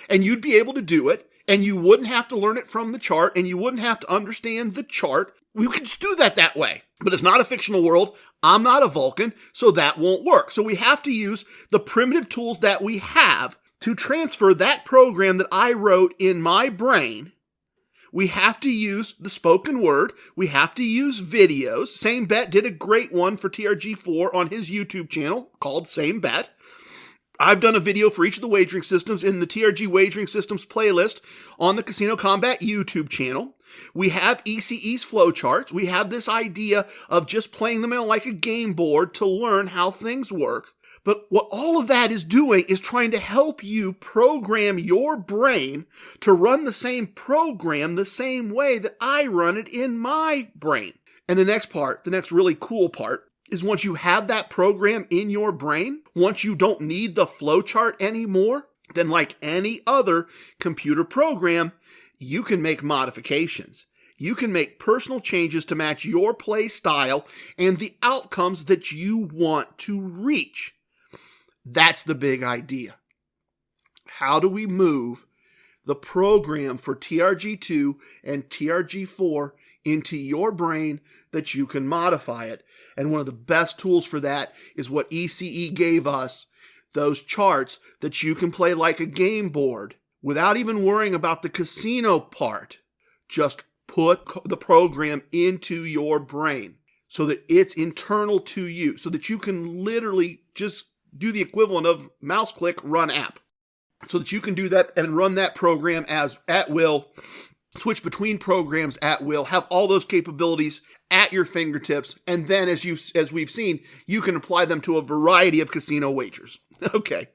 And you'd be able to do it, and you wouldn't have to learn it from the chart, and you wouldn't have to understand the chart. We could just do that way. But it's not a fictional world. I'm not a Vulcan, so that won't work. So we have to use the primitive tools that we have to transfer that program that I wrote in my brain. We have to use the spoken word. We have to use videos. Same Bet did a great one for TRG4 on his YouTube channel called Same Bet. I've done a video for each of the wagering systems in the TRG Wagering Systems playlist on the Casino Kombat YouTube channel. We have ECE's flowcharts. We have this idea of just playing them like a game board to learn how things work. But what all of that is doing is trying to help you program your brain to run the same program the same way that I run it in my brain. And the next part, the next really cool part, is once you have that program in your brain, once you don't need the flowchart anymore, then like any other computer program, you can make modifications. You can make personal changes to match your play style and the outcomes that you want to reach. That's the big idea. How do we move the program for TRG2 and TRG4 into your brain that you can modify it? And one of the best tools for that is what ECE gave us, those charts that you can play like a game board without even worrying about the casino part. Just put the program into your brain so that it's internal to you, so that you can literally just do the equivalent of mouse click run app, so that you can do that and run that program as at will, switch between programs at will, have all those capabilities at your fingertips, and then as we've seen, you can apply them to a variety of casino wagers. Okay.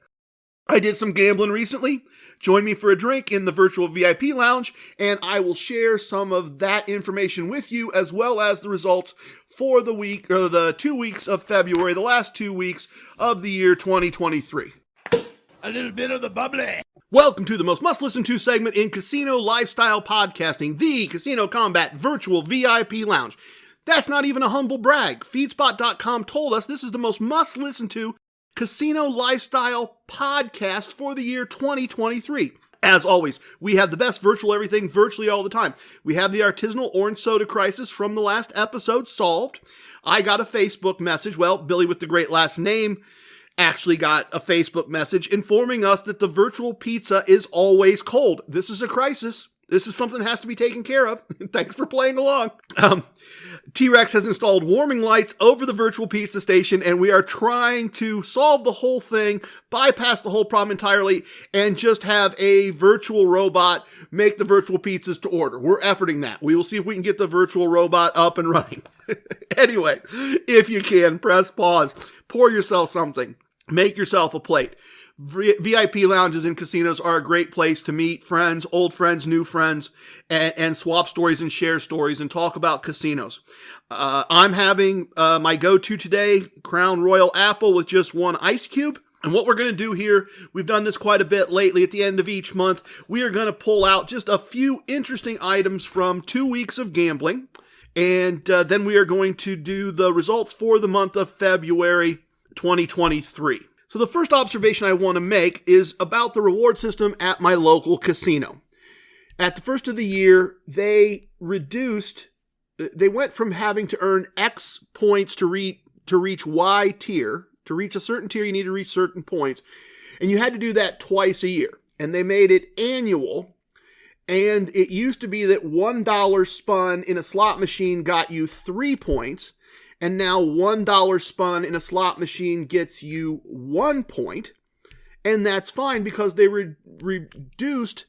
I did some gambling recently. Join me for a drink in the virtual VIP lounge, and I will share some of that information with you, as well as the results for the week, or the 2 weeks of February, the last 2 weeks of the year 2023. A little bit of the bubbly. Welcome to the most must-listen-to segment in casino lifestyle podcasting, the Casino Kombat Virtual VIP Lounge. That's not even a humble brag. Feedspot.com told us this is the most must-listen-to casino lifestyle podcast for the year 2023. As always, we have the best virtual everything virtually all the time. We have the artisanal orange soda crisis from the last episode solved. I got a Facebook message. Well, Billy with the great last name actually got a Facebook message informing us that the virtual pizza is always cold. This is a crisis. This is something that has to be taken care of. Thanks for playing along. T-Rex has installed warming lights over the virtual pizza station, and we are trying to solve the whole thing, bypass the whole problem entirely, and just have a virtual robot make the virtual pizzas to order. We're efforting that. We will see if we can get the virtual robot up and running. Anyway, if you can, press pause, pour yourself something, make yourself a plate. VIP lounges in casinos are a great place to meet friends, old friends, new friends, and swap stories and share stories and talk about casinos. I'm having my go-to today, Crown Royal Apple with just one ice cube. And what we're going to do here, we've done this quite a bit lately at the end of each month, we are going to pull out just a few interesting items from 2 weeks of gambling. And then we are going to do the results for the month of February 2023. So the first observation I want to make is about the reward system at my local casino. At the first of the year, they went from having to earn X points to reach Y tier. To reach a certain tier, you need to reach certain points. And you had to do that twice a year. And they made it annual. And it used to be that $1 spun in a slot machine got you 3 points. And now $1 spun in a slot machine gets you 1 point. And that's fine because they reduced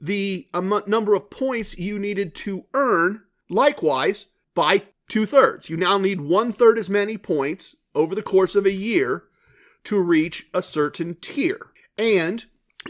the number of points you needed to earn, likewise, by 2/3. You now need 1/3 as many points over the course of a year to reach a certain tier. And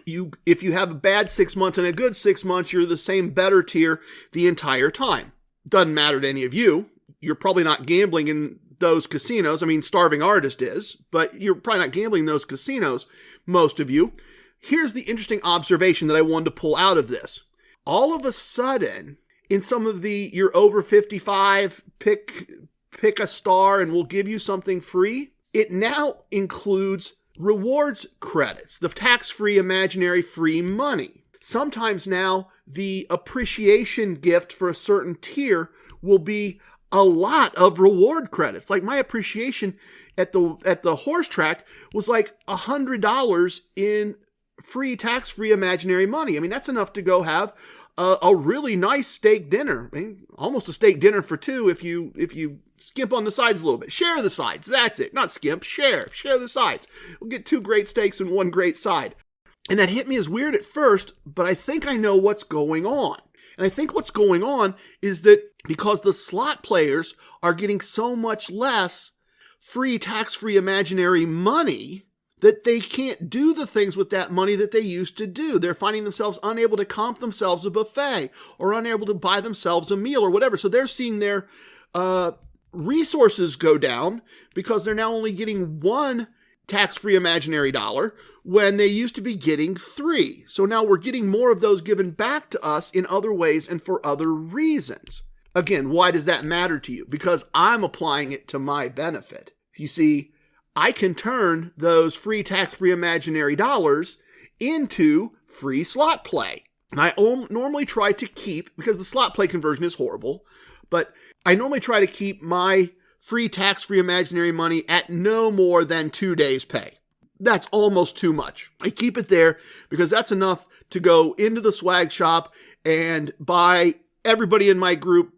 if you have a bad 6 months and a good 6 months, you're the same better tier the entire time. Doesn't matter to any of you. You're probably not gambling in those casinos. I mean, Starving Artist is, but you're probably not gambling in those casinos, most of you. Here's the interesting observation that I wanted to pull out of this. All of a sudden, in some of you're over 55, pick a star and we'll give you something free. It now includes rewards credits, the tax-free imaginary free money. Sometimes now the appreciation gift for a certain tier will be a lot of reward credits. Like my appreciation at the horse track was like $100 in free tax-free imaginary money. I mean, that's enough to go have a really nice steak dinner. I mean, almost a steak dinner for two if you skimp on the sides a little bit. Share the sides. That's it. Not skimp. Share the sides. We'll get 2 great steaks and 1 great side. And that hit me as weird at first, but I think I know what's going on. And I think what's going on is that because the slot players are getting so much less free tax-free imaginary money that they can't do the things with that money that they used to do. They're finding themselves unable to comp themselves a buffet or unable to buy themselves a meal or whatever. So they're seeing their resources go down because they're now only getting 1 tax-free imaginary dollar when they used to be getting 3. So now we're getting more of those given back to us in other ways and for other reasons. Again, why does that matter to you? Because I'm applying it to my benefit. You see, I can turn those free tax-free imaginary dollars into free slot play. And I normally try to keep, because the slot play conversion is horrible, but I normally try to keep my free tax-free imaginary money at no more than 2 days' pay. That's almost too much. I keep it there because that's enough to go into the swag shop and buy everybody in my group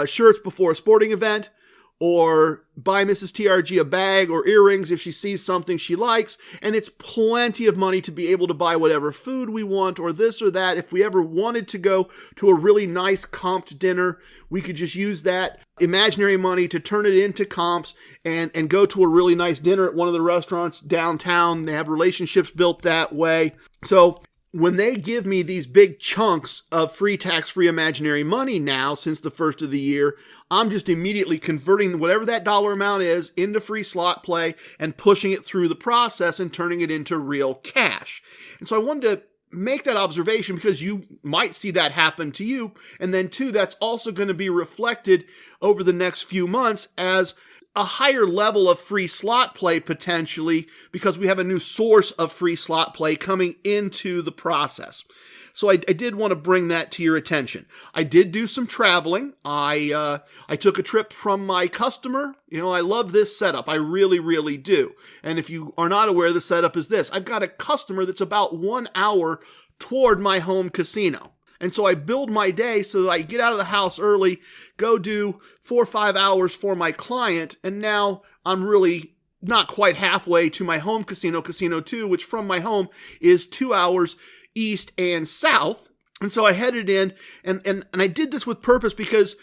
shirts before a sporting event, or buy Mrs. TRG a bag or earrings if she sees something she likes, and it's plenty of money to be able to buy whatever food we want or this or that. If we ever wanted to go to a really nice comped dinner, we could just use that imaginary money to turn it into comps and go to a really nice dinner at one of the restaurants downtown. They have relationships built that way. So when they give me these big chunks of free tax-free imaginary money now since the first of the year, I'm just immediately converting whatever that dollar amount is into free slot play and pushing it through the process and turning it into real cash. And so I wanted to make that observation because you might see that happen to you. And then 2, that's also going to be reflected over the next few months as a higher level of free slot play potentially, because we have a new source of free slot play coming into the process. So I did want to bring that to your attention. I did do some traveling. I took a trip from my customer. You know, I love this setup. I really, really do. And if you are not aware, the setup is this. I've got a customer that's about 1 hour toward my home casino. And so I build my day so that I get out of the house early, go do 4 or 5 hours for my client, and now I'm really not quite halfway to my home casino, Casino 2, which from my home is 2 hours east and south. And so I headed in, and I did this with purpose because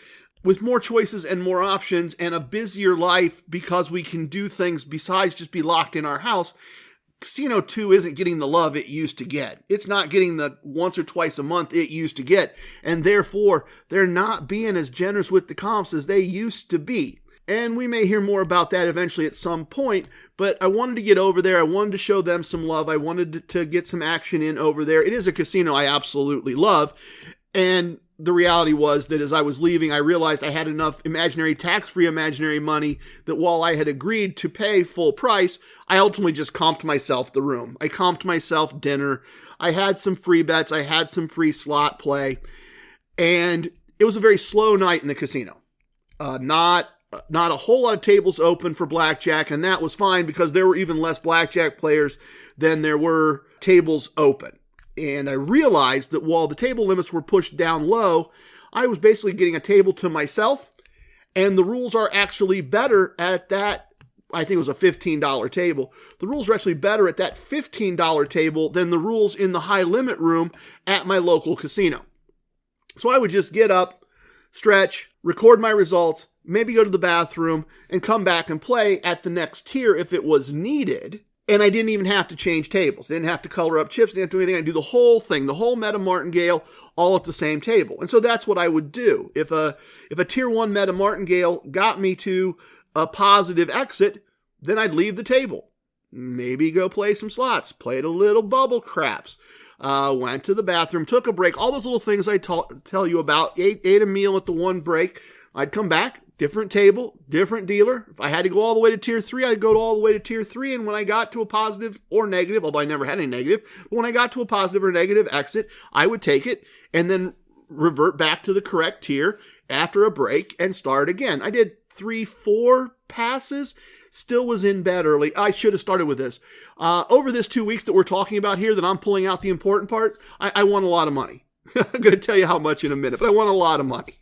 with more choices and more options and a busier life, because we can do things besides just be locked in our house, Casino 2 isn't getting the love it used to get. It's not getting the once or twice a month it used to get. And therefore, they're not being as generous with the comps as they used to be. And we may hear more about that eventually at some point, but I wanted to get over there. I wanted to show them some love. I wanted to get some action in over there. It is a casino I absolutely love. And the reality was that as I was leaving, I realized I had enough imaginary, tax-free imaginary money that while I had agreed to pay full price, I ultimately just comped myself the room. I comped myself dinner. I had some free bets. I had some free slot play. And it was a very slow night in the casino. Not a whole lot of tables open for blackjack, and that was fine because there were even less blackjack players than there were tables open. And I realized that while the table limits were pushed down low, I was basically getting a table to myself, and the rules are actually better at that. I think it was a $15 table. The rules are actually better at that $15 table than the rules in the high limit room at my local casino. So I would just get up, stretch, record my results, maybe go to the bathroom, and come back and play at the next tier if it was needed. And I didn't even have to change tables. Didn't have to color up chips. Didn't have to do anything. I'd do the whole thing, the whole meta martingale, all at the same table. And so that's what I would do. If a tier 1 meta martingale got me to a positive exit, then I'd leave the table. Maybe go play some slots. Played a little bubble craps. Went to the bathroom, took a break. All those little things I tell you about. Ate a meal at the one break. I'd come back. Different table, different dealer. If I had to go all the way to tier 3, I'd go all the way to tier 3. And when I got to a positive or negative, although I never had any negative, but when I got to a positive or negative exit, I would take it and then revert back to the correct tier after a break and start again. I did 3-4 passes, still was in bed early. I should have started with this. Over this 2 weeks that we're talking about here, that I'm pulling out the important part, I won a lot of money. I'm going to tell you how much in a minute, but I won a lot of money.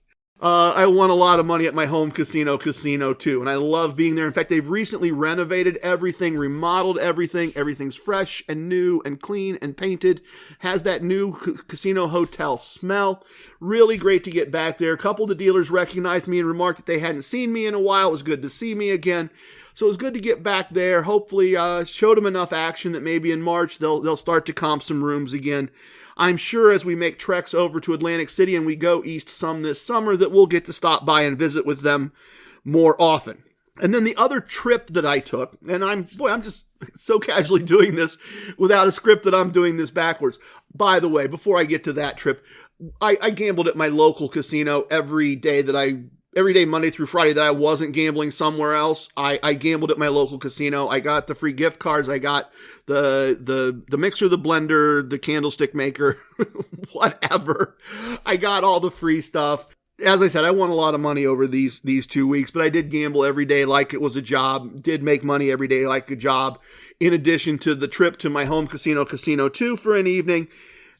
I won a lot of money at my home casino, Casino 2, and I love being there. In fact, they've recently renovated everything, remodeled everything. Everything's fresh and new and clean and painted. Has that new casino hotel smell. Really great to get back there. A couple of the dealers recognized me and remarked that they hadn't seen me in a while. It was good to see me again. So it was good to get back there. Hopefully, showed them enough action that maybe in March they'll start to comp some rooms again. I'm sure as we make treks over to Atlantic City and we go east some this summer that we'll get to stop by and visit with them more often. And then the other trip that I took, and I'm just so casually doing this without a script that I'm doing this backwards. By the way, before I get to that trip, I gambled at my local casino every day Monday through Friday that I wasn't gambling somewhere else. I gambled at my local casino. I got the free gift cards. I got the mixer, the blender, the candlestick maker, whatever. I got all the free stuff. As I said, I won a lot of money over these 2 weeks, but I did gamble every day like it was a job, did make money every day like a job, in addition to the trip to my home casino, Casino 2 for an evening.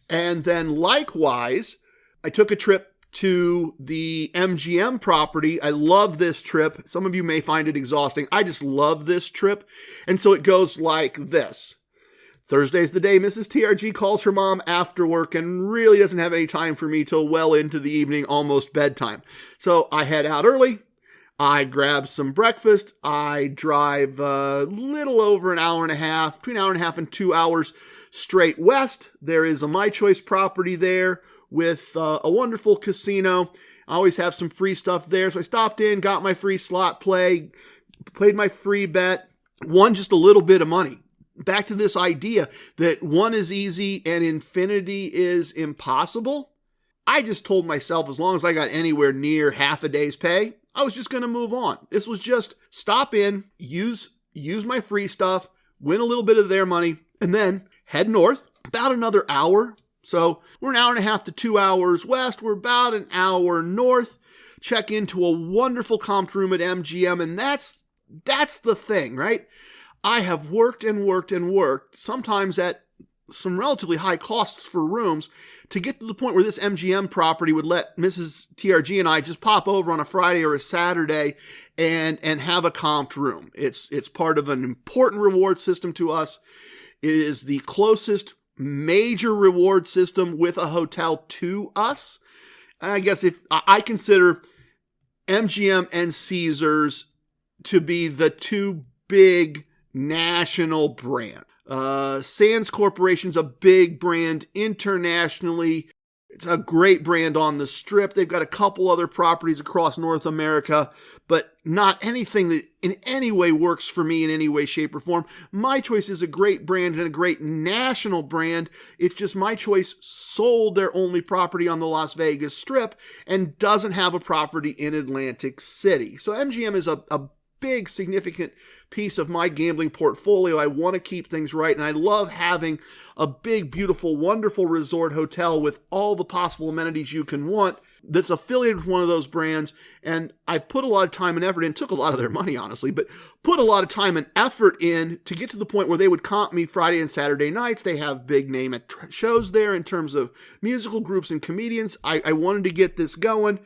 And then likewise, I took a trip to the MGM property. I love this trip. Some of you may find it exhausting. I just love this trip. And so it goes like this. Thursday's the day Mrs. TRG calls her mom after work and really doesn't have any time for me till well into the evening, almost bedtime. So I head out early. I grab some breakfast. I drive a little over an hour and a half, between an hour and a half and 2 hours straight west. There is a My Choice property there with a wonderful casino. I always have some free stuff there. So I stopped in, got my free slot play, played my free bet, won just a little bit of money. Back to this idea that one is easy and infinity is impossible. I just told myself as long as I got anywhere near half a day's pay, I was just going to move on. This was just stop in, use my free stuff, win a little bit of their money, and then head north about another hour. So we're an hour and a half to 2 hours west. We're about an hour north. Check into a wonderful comped room at MGM, and that's the thing, right? I have worked and worked and worked, sometimes at some relatively high costs for rooms to get to the point where this MGM property would let Mrs. TRG and I just pop over on a Friday or a Saturday and have a comped room. It's part of an important reward system to us. It is the closest major reward system with a hotel to us. And I guess if I consider MGM and Caesars to be the two big national brands. Sands Corporation's a big brand internationally. It's a great brand on the Strip. They've got a couple other properties across North America, but not anything that in any way works for me in any way, shape, or form. My Choice is a great brand and a great national brand. It's just My Choice sold their only property on the Las Vegas Strip and doesn't have a property in Atlantic City. So MGM is a big, significant piece of my gambling portfolio. I want to keep things right, and I love having a big, beautiful, wonderful resort hotel with all the possible amenities you can want that's affiliated with one of those brands. And I've put a lot of time and effort in, took a lot of their money, honestly, but put a lot of time and effort in to get to the point where they would comp me Friday and Saturday nights. They have big name shows there in terms of musical groups and comedians. I wanted to get this going,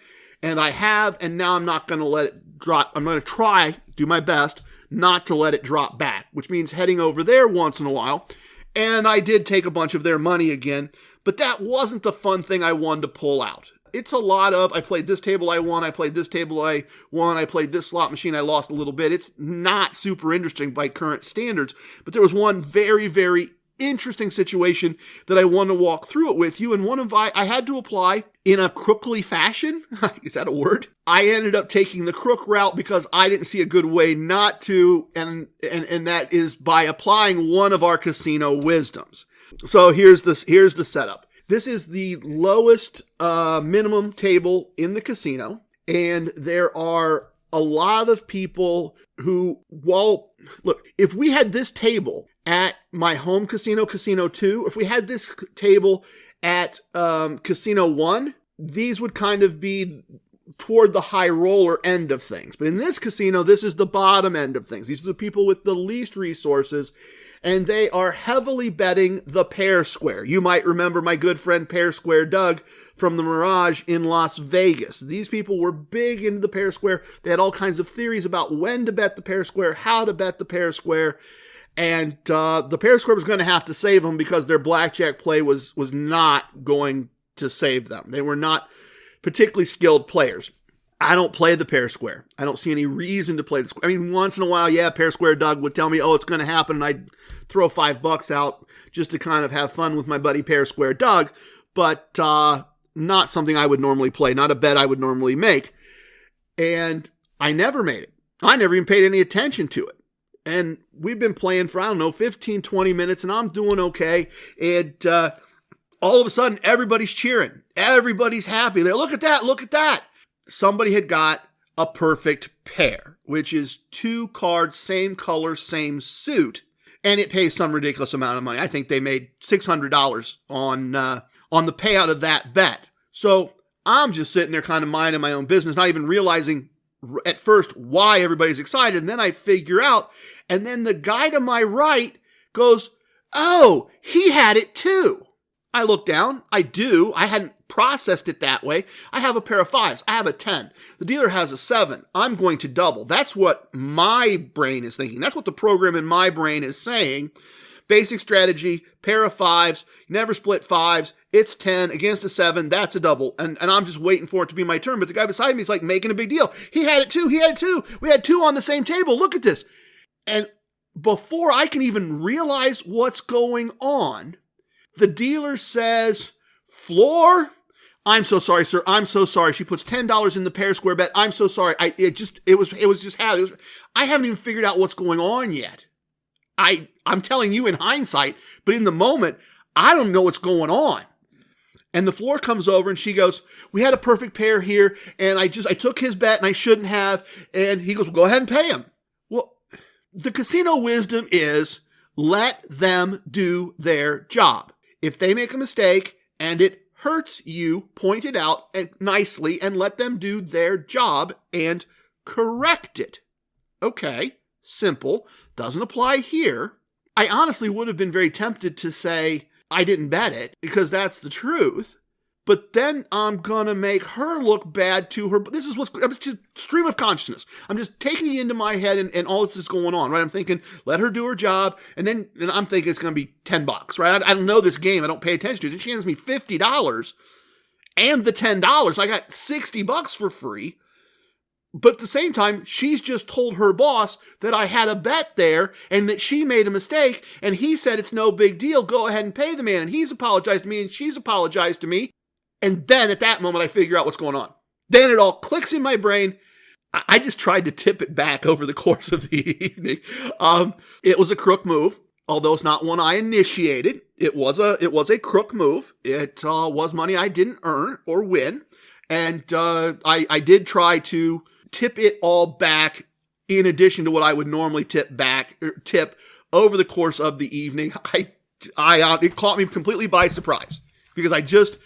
and I have, and now I'm not going to let it drop. I'm going to do my best not to let it drop back, which means heading over there once in a while. And I did take a bunch of their money again, but that wasn't the fun thing I wanted to pull out. It's a lot of, I played this table, I won, I played this table, I won, I played this slot machine, I lost a little bit. It's not super interesting by current standards, but there was one very, very interesting situation that I want to walk through it with you. And I had to apply in a crookly fashion. Is that a word? I ended up taking the crook route because I didn't see a good way not to, and that is by applying one of our casino wisdoms. So here's the setup. This is the lowest minimum table in the casino, and there are a lot of people who, look, if we had this table at my home casino, Casino 2, if we had this table at Casino 1, these would kind of be toward the high roller end of things. But in this casino, this is the bottom end of things. These are the people with the least resources, and they are heavily betting the pair square. You might remember my good friend Pair Square Doug from the Mirage in Las Vegas. These people were big into the pair square. They had all kinds of theories about when to bet the pair square, how to bet the pair square. And the pair square was going to have to save them because their blackjack play was not going to save them. They were not particularly skilled players. I don't play the pair square. I don't see any reason to play the square. I mean, once in a while, yeah, Pair Square Doug would tell me, oh, it's going to happen, and I'd throw $5 out just to kind of have fun with my buddy Pair Square Doug, but not something I would normally play, not a bet I would normally make. And I never made it. I never even paid any attention to it. And we've been playing for, 15, 20 minutes, and I'm doing okay. And all of a sudden, everybody's cheering. Everybody's happy. They're, look at that, look at that. Somebody had got a perfect pair, which is 2 cards, same color, same suit, and it pays some ridiculous amount of money. I think they made $600 on the payout of that bet. So I'm just sitting there kind of minding my own business, not even realizing at first why everybody's excited. And then I figure out, and then the guy to my right goes, oh, he had it too. I look down. I do. I hadn't processed it that way. I have a pair of 5s. I have a 10. The dealer has a 7. I'm going to double. That's what my brain is thinking. That's what the program in my brain is saying. Basic strategy, pair of 5s, never split 5s. It's 10 against a 7. That's a double. And I'm just waiting for it to be my turn. But the guy beside me is like making a big deal. He had it too. He had it too. We had 2 on the same table. Look at this. And before I can even realize what's going on, the dealer says, floor? I'm so sorry, sir. I'm so sorry. She puts $10 in the pair square bet. I'm so sorry. It was just how it was. I haven't even figured out what's going on yet. I'm telling you in hindsight, but in the moment, I don't know what's going on. And the floor comes over and she goes, we had a perfect pair here, and I took his bet and I shouldn't have. And he goes, well, go ahead and pay him. Well, the casino wisdom is let them do their job. If they make a mistake and it hurts you, point it out and nicely and let them do their job and correct it. Okay, simple. Doesn't apply here. I honestly would have been very tempted to say, I didn't bet it because that's the truth. But then I'm going to make her look bad to her. This is I'm just stream of consciousness. I'm just taking it into my head and all this is going on, right? I'm thinking, let her do her job. And I'm thinking it's going to be $10, right? I don't know this game. I don't pay attention to it. And she hands me $50 and the $10. I got $60 for free. But at the same time, she's just told her boss that I had a bet there and that she made a mistake. And he said, it's no big deal. Go ahead and pay the man. And he's apologized to me and she's apologized to me. And then at that moment, I figure out what's going on. Then it all clicks in my brain. I just tried to tip it back over the course of the evening. It was a crook move, although it's not one I initiated. It was a crook move. It was money I didn't earn or win. And I did try to tip it all back in addition to what I would normally tip over the course of the evening. It caught me completely by surprise because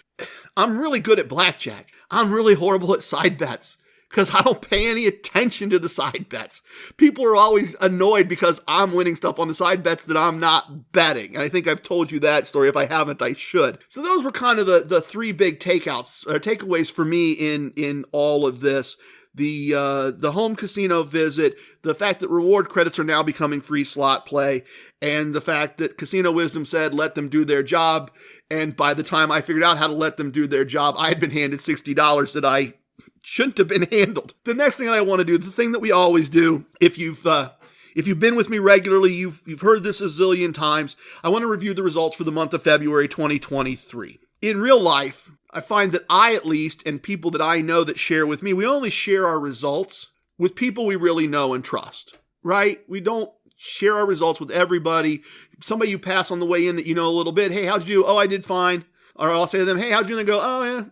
I'm really good at blackjack. I'm really horrible at side bets because I don't pay any attention to the side bets. People are always annoyed because I'm winning stuff on the side bets that I'm not betting. And I think I've told you that story. If I haven't, I should. So those were kind of the three big takeaways for me in all of this. The home casino visit, the fact that reward credits are now becoming free slot play, and the fact that Casino Wisdom said, let them do their job. And by the time I figured out how to let them do their job, I had been handed $60 that I shouldn't have been handled. The next thing I want to do, the thing that we always do, if you've been with me regularly, you've heard this a zillion times, I want to review the results for the month of February 2023. In real life, I find that I, at least, and people that I know that share with me, we only share our results with people we really know and trust, right? We don't share our results with everybody. Somebody you pass on the way in that you know a little bit. Hey, how'd you do? Oh, I did fine. Or I'll say to them, hey, how'd you do? And they go, oh, yeah,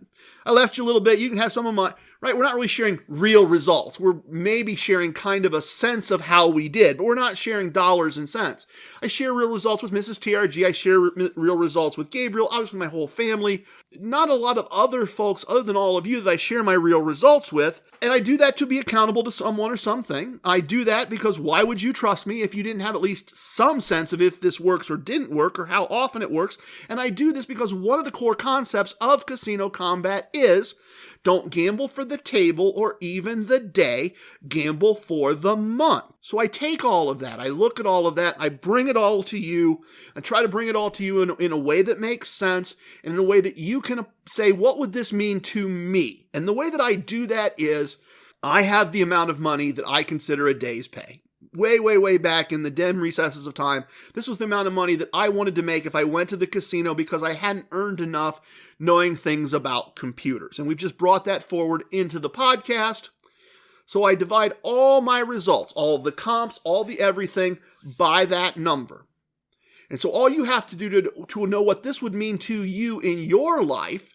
I left you a little bit. You can have some of my, right? We're not really sharing real results. We're maybe sharing kind of a sense of how we did, but we're not sharing dollars and cents. I share real results with Mrs. TRG. I share real results with Gabriel, obviously my whole family. Not a lot of other folks other than all of you that I share my real results with. And I do that to be accountable to someone or something. I do that because why would you trust me if you didn't have at least some sense of if this works or didn't work or how often it works? And I do this because one of the core concepts of Casino Kombat is don't gamble for the table or even the day, gamble for the month. So I take all of that, I look at all of that, I bring it all to you, and try to bring it all to you in a way that makes sense, and in a way that you can say, what would this mean to me? And the way that I do that is, I have the amount of money that I consider a day's pay. Way, way, way back in the dim recesses of time, this was the amount of money that I wanted to make if I went to the casino because I hadn't earned enough knowing things about computers. And we've just brought that forward into the podcast. So I divide all my results, all of the comps, all the everything by that number. And so all you have to do to know what this would mean to you in your life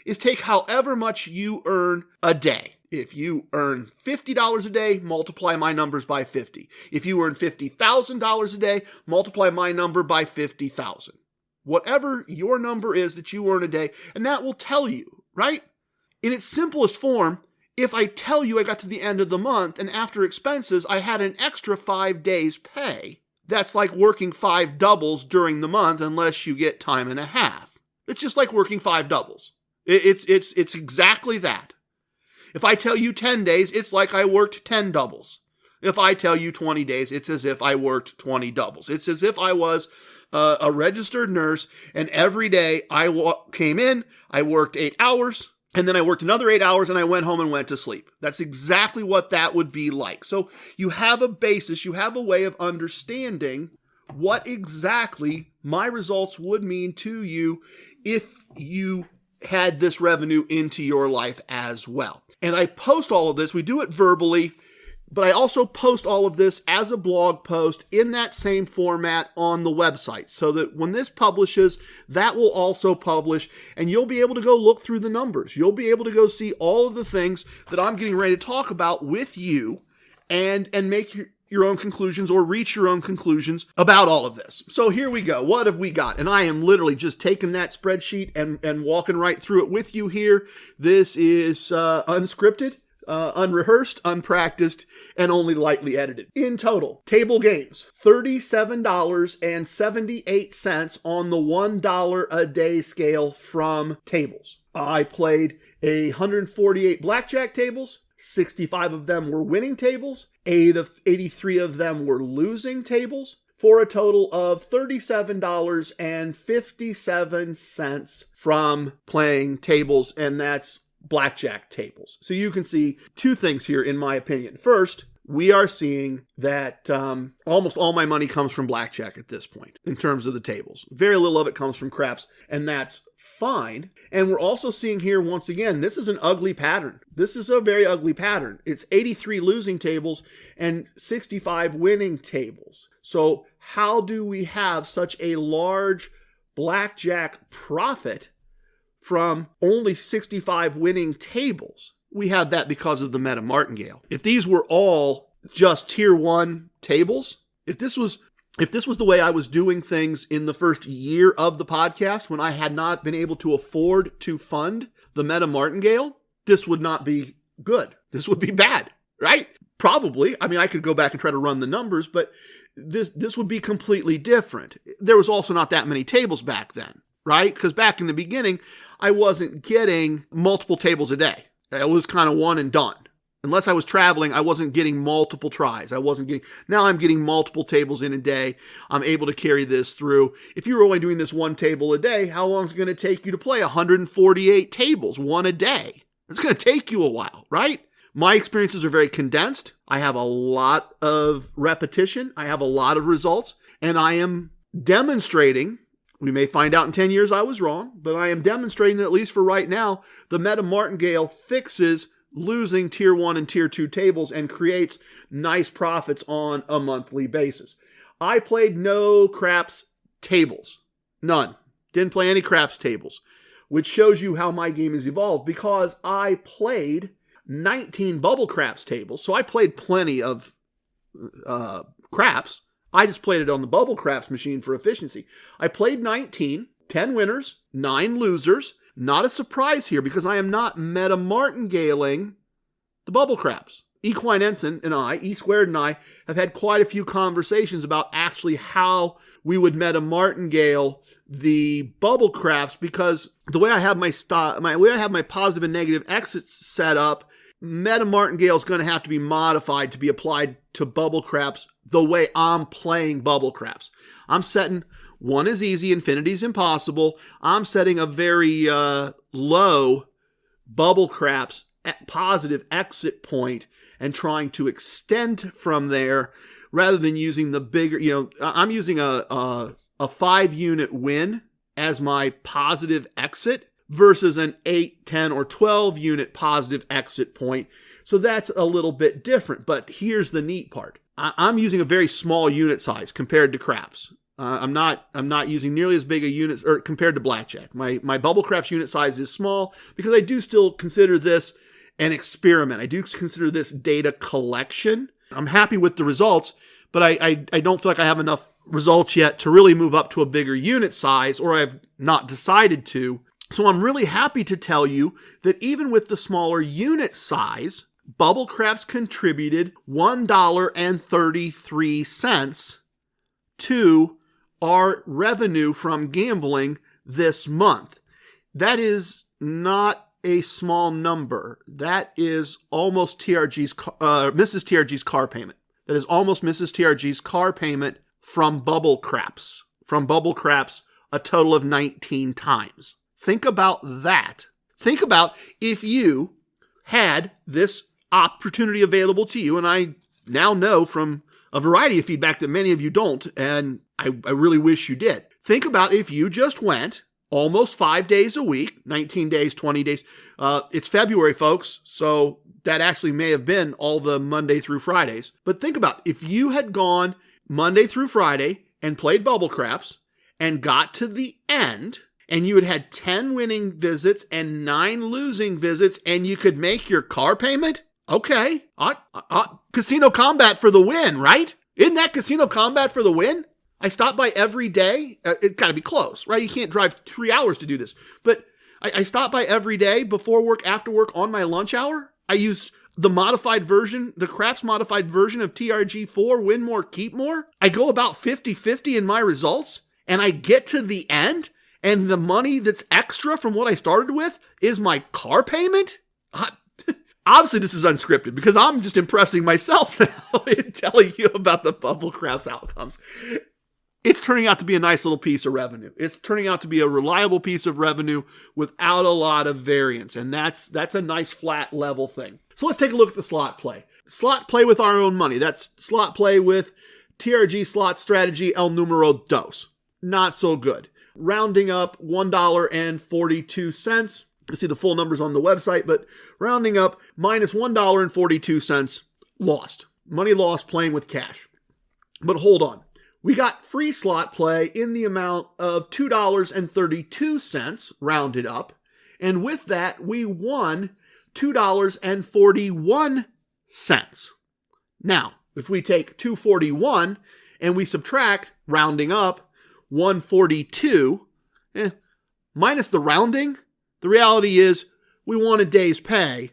is take however much you earn a day. If you earn $50 a day, multiply my numbers by 50. If you earn $50,000 a day, multiply my number by 50,000. Whatever your number is that you earn a day, and that will tell you, right? In its simplest form, if I tell you I got to the end of the month and after expenses, I had an extra 5 days pay, that's like working 5 doubles during the month unless you get time and a half. It's just like working 5 doubles. It's exactly that. If I tell you 10 days, it's like I worked 10 doubles. If I tell you 20 days, it's as if I worked 20 doubles. It's as if I was a registered nurse, and every day I came in, I worked 8 hours, and then I worked another 8 hours, and I went home and went to sleep. That's exactly what that would be like. So you have a basis, you have a way of understanding what exactly my results would mean to you if you had this revenue into your life as well. And I post all of this, we do it verbally, but I also post all of this as a blog post in that same format on the website, so that when this publishes, that will also publish, and you'll be able to go look through the numbers. You'll be able to go see all of the things that I'm getting ready to talk about with you and make your own conclusions or reach your own conclusions about all of this. So here we go. What have we got? And I am literally just taking that spreadsheet and walking right through it with you here. This is unscripted. unrehearsed, unpracticed, and only lightly edited. In total, table games, $37.78 on the $1 a day scale from tables. I played 148 blackjack tables. 65 of them were winning tables. 83 of them were losing tables, for a total of $37.57 from playing tables, and that's blackjack tables. So you can see two things here, in my opinion. First, we are seeing that almost all my money comes from blackjack at this point in terms of the tables. Very little of it comes from craps, and that's fine. And we're also seeing here, once again, this is an ugly pattern. This is a very ugly pattern. It's 83 losing tables and 65 winning tables. So how do we have such a large blackjack profit from only 65 winning tables? We have that because of the meta martingale. If these were all just tier 1 tables, if this was the way I was doing things in the first year of the podcast, when I had not been able to afford to fund the meta martingale, this would not be good. This would be bad, right? Probably. I mean, I could go back and try to run the numbers, but this would be completely different. There was also not that many tables back then, right? Because back in the beginning, I wasn't getting multiple tables a day. It was kind of one and done. Unless I was traveling, I wasn't getting multiple tries. Now I'm getting multiple tables in a day. I'm able to carry this through. If you were only doing this one table a day, how long is it going to take you to play 148 tables, one a day? It's going to take you a while, right? My experiences are very condensed. I have a lot of repetition. I have a lot of results, and I am demonstrating. We may find out in 10 years I was wrong, but I am demonstrating that, at least for right now, the meta martingale fixes losing tier 1 and tier 2 tables and creates nice profits on a monthly basis. I played no craps tables. None. Didn't play any craps tables, which shows you how my game has evolved, because I played 19 bubble craps tables. So I played plenty of craps. I just played it on the bubble craps machine for efficiency. I played 19, 10 winners, 9 losers. Not a surprise here, because I am not meta martingaling the bubble craps. Equine Ensign and I, E Squared and I, have had quite a few conversations about actually how we would meta martingale the bubble craps, because the way I have my positive and negative exits set up, meta martingale is going to have to be modified to be applied to bubble craps the way I'm playing bubble craps. I'm setting 1 is easy, infinity is impossible. I'm setting a very low bubble craps positive exit point and trying to extend from there, rather than using the bigger, I'm using a 5-unit win as my positive exit versus an 8, 10, or 12 unit positive exit point. So that's a little bit different. But here's the neat part. I'm using a very small unit size compared to craps. I'm not using nearly as big a unit, or compared to blackjack. My bubble craps unit size is small, because I do still consider this an experiment. I do consider this data collection. I'm happy with the results, but I don't feel like I have enough results yet to really move up to a bigger unit size, or I've not decided to. So I'm really happy to tell you that even with the smaller unit size, bubble craps contributed $1.33 to our revenue from gambling this month. That is not a small number. That is almost Mrs. TRG's car payment. That is almost Mrs. TRG's car payment from bubble craps. From bubble craps, a total of 19 times. Think about that. Think about if you had this opportunity available to you, and I now know from a variety of feedback that many of you don't, and I really wish you did. Think about if you just went almost 5 days a week, 19 days, 20 days. It's February, folks, so that actually may have been all the Monday through Fridays. But think about if you had gone Monday through Friday and played bubble craps and got to the end, and you had 10 winning visits and 9 losing visits, and you could make your car payment? Okay. Casino Kombat for the win, right? Isn't that Casino Kombat for the win? I stop by every day. It's got to be close, right? You can't drive 3 hours to do this. But I stop by every day, before work, after work, on my lunch hour. I used the modified version, the craps modified version of TRG4, win more, keep more. I go about 50-50 in my results, and I get to the end, and the money that's extra from what I started with is my car payment? Obviously, this is unscripted because I'm just impressing myself now and telling you about the bubble craps outcomes. It's turning out to be a nice little piece of revenue. It's turning out to be a reliable piece of revenue without a lot of variance, and that's a nice flat level thing. So let's take a look at the slot play. Slot play with our own money. That's slot play with TRG slot strategy El Numero Dos. Not so good. Rounding up $1.42. You see the full numbers on the website, but rounding up minus $1.42 lost. Money lost playing with cash. But hold on. We got free slot play in the amount of $2.32 rounded up. And with that, we won $2.41. Now, if we take $2.41 and we subtract, rounding up, $1.42, minus the rounding, the reality is we won a day's pay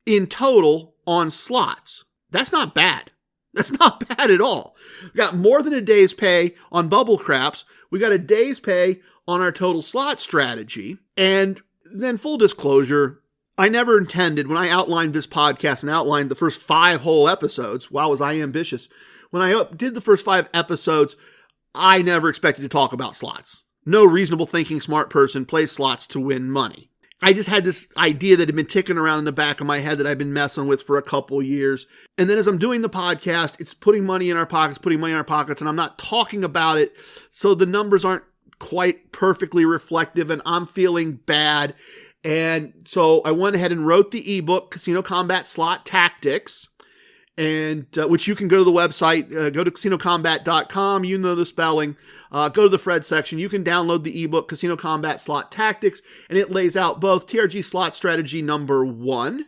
in total on slots. That's not bad. That's not bad at all. We got more than a day's pay on bubble craps. We got a day's pay on our total slot strategy. And then full disclosure, I never intended, when I outlined this podcast and outlined the first 5 whole episodes, wow, was I ambitious. When I did the first 5 episodes, I never expected to talk about slots. No reasonable thinking smart person plays slots to win money. I just had this idea that had been ticking around in the back of my head that I've been messing with for a couple years. And then as I'm doing the podcast, it's putting money in our pockets, and I'm not talking about it. So the numbers aren't quite perfectly reflective and I'm feeling bad. And so I went ahead and wrote the ebook, Casino Kombat Slot Tactics, and which you can go to the website, go to casinokombat.com, you know the spelling, go to the Fred section, you can download the ebook, Casino Kombat Slot Tactics, and it lays out both TRG slot strategy number 1,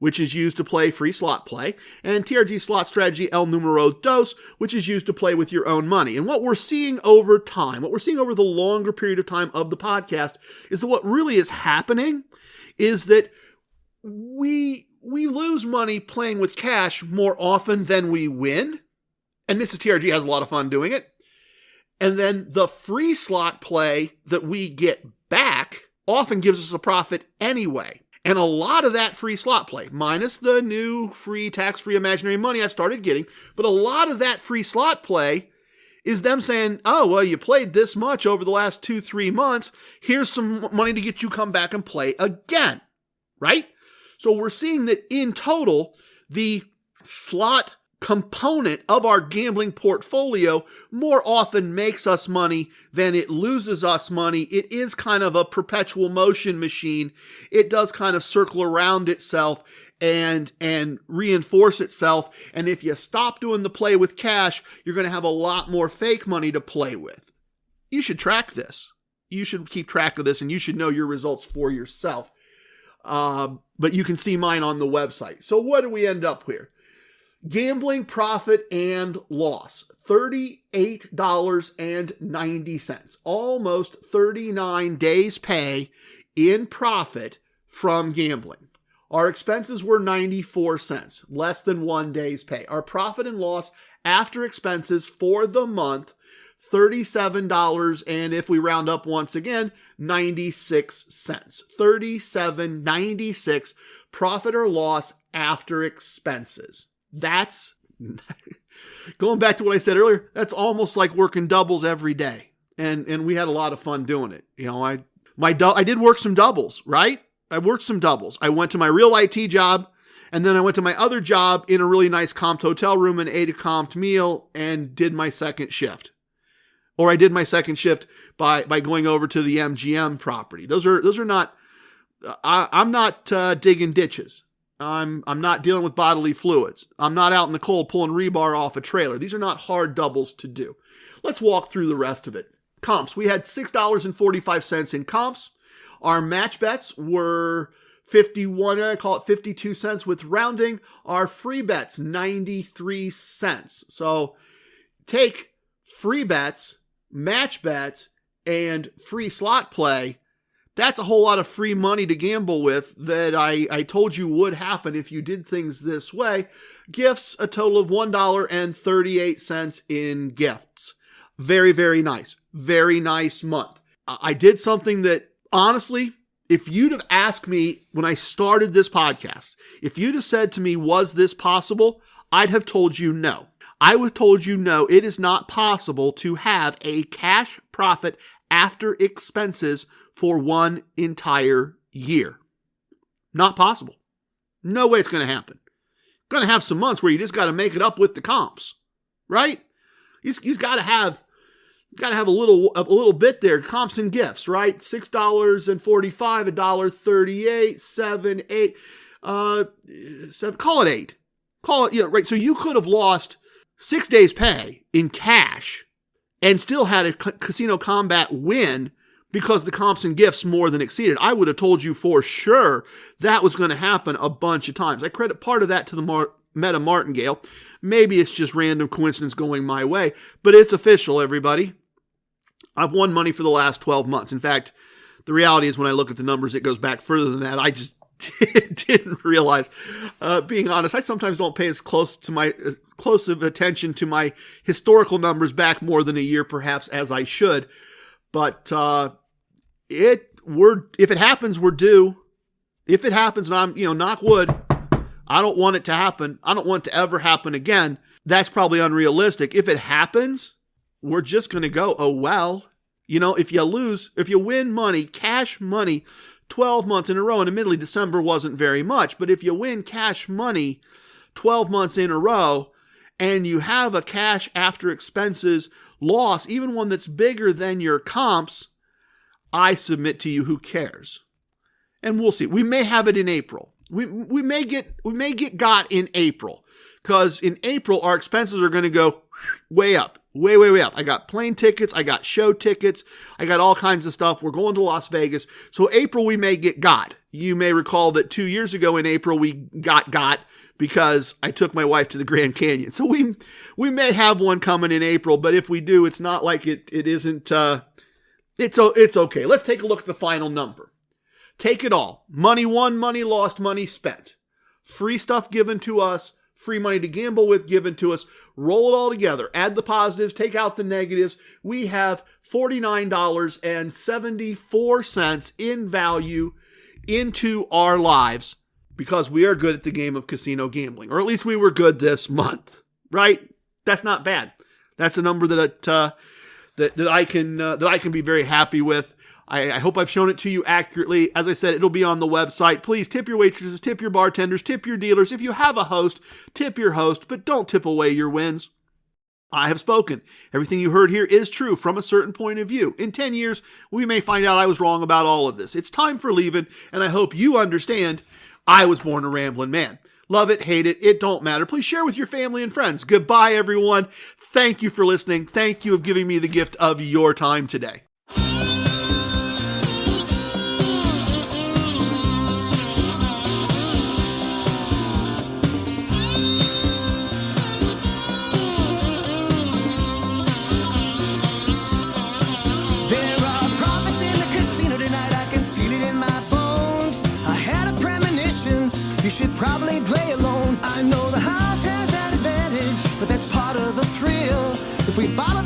which is used to play free slot play, and TRG slot strategy El Numero Dos, which is used to play with your own money. And what we're seeing over time, what we're seeing over the longer period of time of the podcast, is that what really is happening is that we lose money playing with cash more often than we win. And Mrs. TRG has a lot of fun doing it. And then the free slot play that we get back often gives us a profit anyway. And a lot of that free slot play, minus the new free tax-free imaginary money I've started getting, but a lot of that free slot play is them saying, oh, well, you played this much over the last 2-3 months. Here's some money to get you come back and play again, right? So we're seeing that in total, the slot component of our gambling portfolio more often makes us money than it loses us money. It is kind of a perpetual motion machine. It does kind of circle around itself and reinforce itself. And if you stop doing the play with cash, you're going to have a lot more fake money to play with. You should track this. You should keep track of this, and you should know your results for yourself. But you can see mine on the website. So what do we end up here? Gambling profit and loss, $38.90, almost 39 days pay in profit from gambling. Our expenses were 94 cents, less than 1 day's pay. Our profit and loss after expenses for the month, $37, and if we round up once again, 96 cents. $37.96 profit or loss after expenses. That's, going back to what I said earlier, that's almost like working doubles every day. And we had a lot of fun doing it. You know, I did work some doubles, right? I worked some doubles. I went to my real IT job, and then I went to my other job in a really nice comped hotel room and ate a comped meal and did my second shift. Or I did my second shift by going over to the MGM property. Those are not, I'm not digging ditches. I'm not dealing with bodily fluids. I'm not out in the cold pulling rebar off a trailer. These are not hard doubles to do. Let's walk through the rest of it. Comps. We had $6.45 in comps. Our match bets were 51, I call it 52 cents with rounding. Our free bets, 93 cents. So take free bets, match bets, and free slot play That's a whole lot of free money to gamble with that I told you would happen if you did things this way. Gifts, a total of $1.38 in gifts. Very, very nice. Very nice month. I did something that, honestly, if you'd have asked me when I started this podcast, if you'd have said to me, was this possible? I'd have told you no. I would have told you no, it is not possible to have a cash profit after expenses for one entire year. Not possible. No way it's going to happen. Going to have some months where you just got to make it up with the comps, right? He's got to have a little bit there. Comps and gifts, right? $6.45, $1.38, $7, $8, $7. Call it $8. Call it, right? So you could have lost 6 days' pay in cash and still had a Casino Kombat win because the comps and gifts more than exceeded. I would have told you for sure that was going to happen a bunch of times. I credit part of that to the Meta Martingale. Maybe it's just random coincidence going my way, but it's official, everybody. I've won money for the last 12 months. In fact, the reality is when I look at the numbers, it goes back further than that. I just didn't realize. Being honest, I sometimes don't pay as close of attention to my historical numbers back more than a year, perhaps, as I should. But if it happens, we're due. If it happens, and I'm, knock wood, I don't want it to happen. I don't want it to ever happen again. That's probably unrealistic. If it happens, we're just going to go, oh, well. If you win money, cash money, 12 months in a row, and admittedly December wasn't very much, but if you win cash money 12 months in a row, and you have a cash after expenses loss, even one that's bigger than your comps, I submit to you, who cares? And we'll see. We may have it in April. We may get got in April, because in April our expenses are going to go way up, way up. I got plane tickets, I got show tickets, I got all kinds of stuff. We're going to Las Vegas, so April we may get got. You may recall that 2 years ago in April we got because I took my wife to the Grand Canyon. So we may have one coming in April, but if we do, it's not like it isn't. It's okay. Let's take a look at the final number. Take it all. Money won, money lost, money spent. Free stuff given to us, free money to gamble with given to us. Roll it all together. Add the positives, take out the negatives. We have $49.74 in value into our lives because we are good at the game of casino gambling, or at least we were good this month, right? That's not bad. That's a number that I can be very happy with. I hope I've shown it to you accurately. As I said, it'll be on the website. Please tip your waitresses, tip your bartenders, tip your dealers. If you have a host, tip your host, but don't tip away your wins. I have spoken. Everything you heard here is true from a certain point of view. In 10 years, we may find out I was wrong about all of this. It's time for leaving, and I hope you understand I was born a rambling man. Love it, hate it, it don't matter. Please share with your family and friends. Goodbye, everyone. Thank you for listening. Thank you for giving me the gift of your time today. You should probably play alone. I know the house has that advantage, but that's part of the thrill. If we follow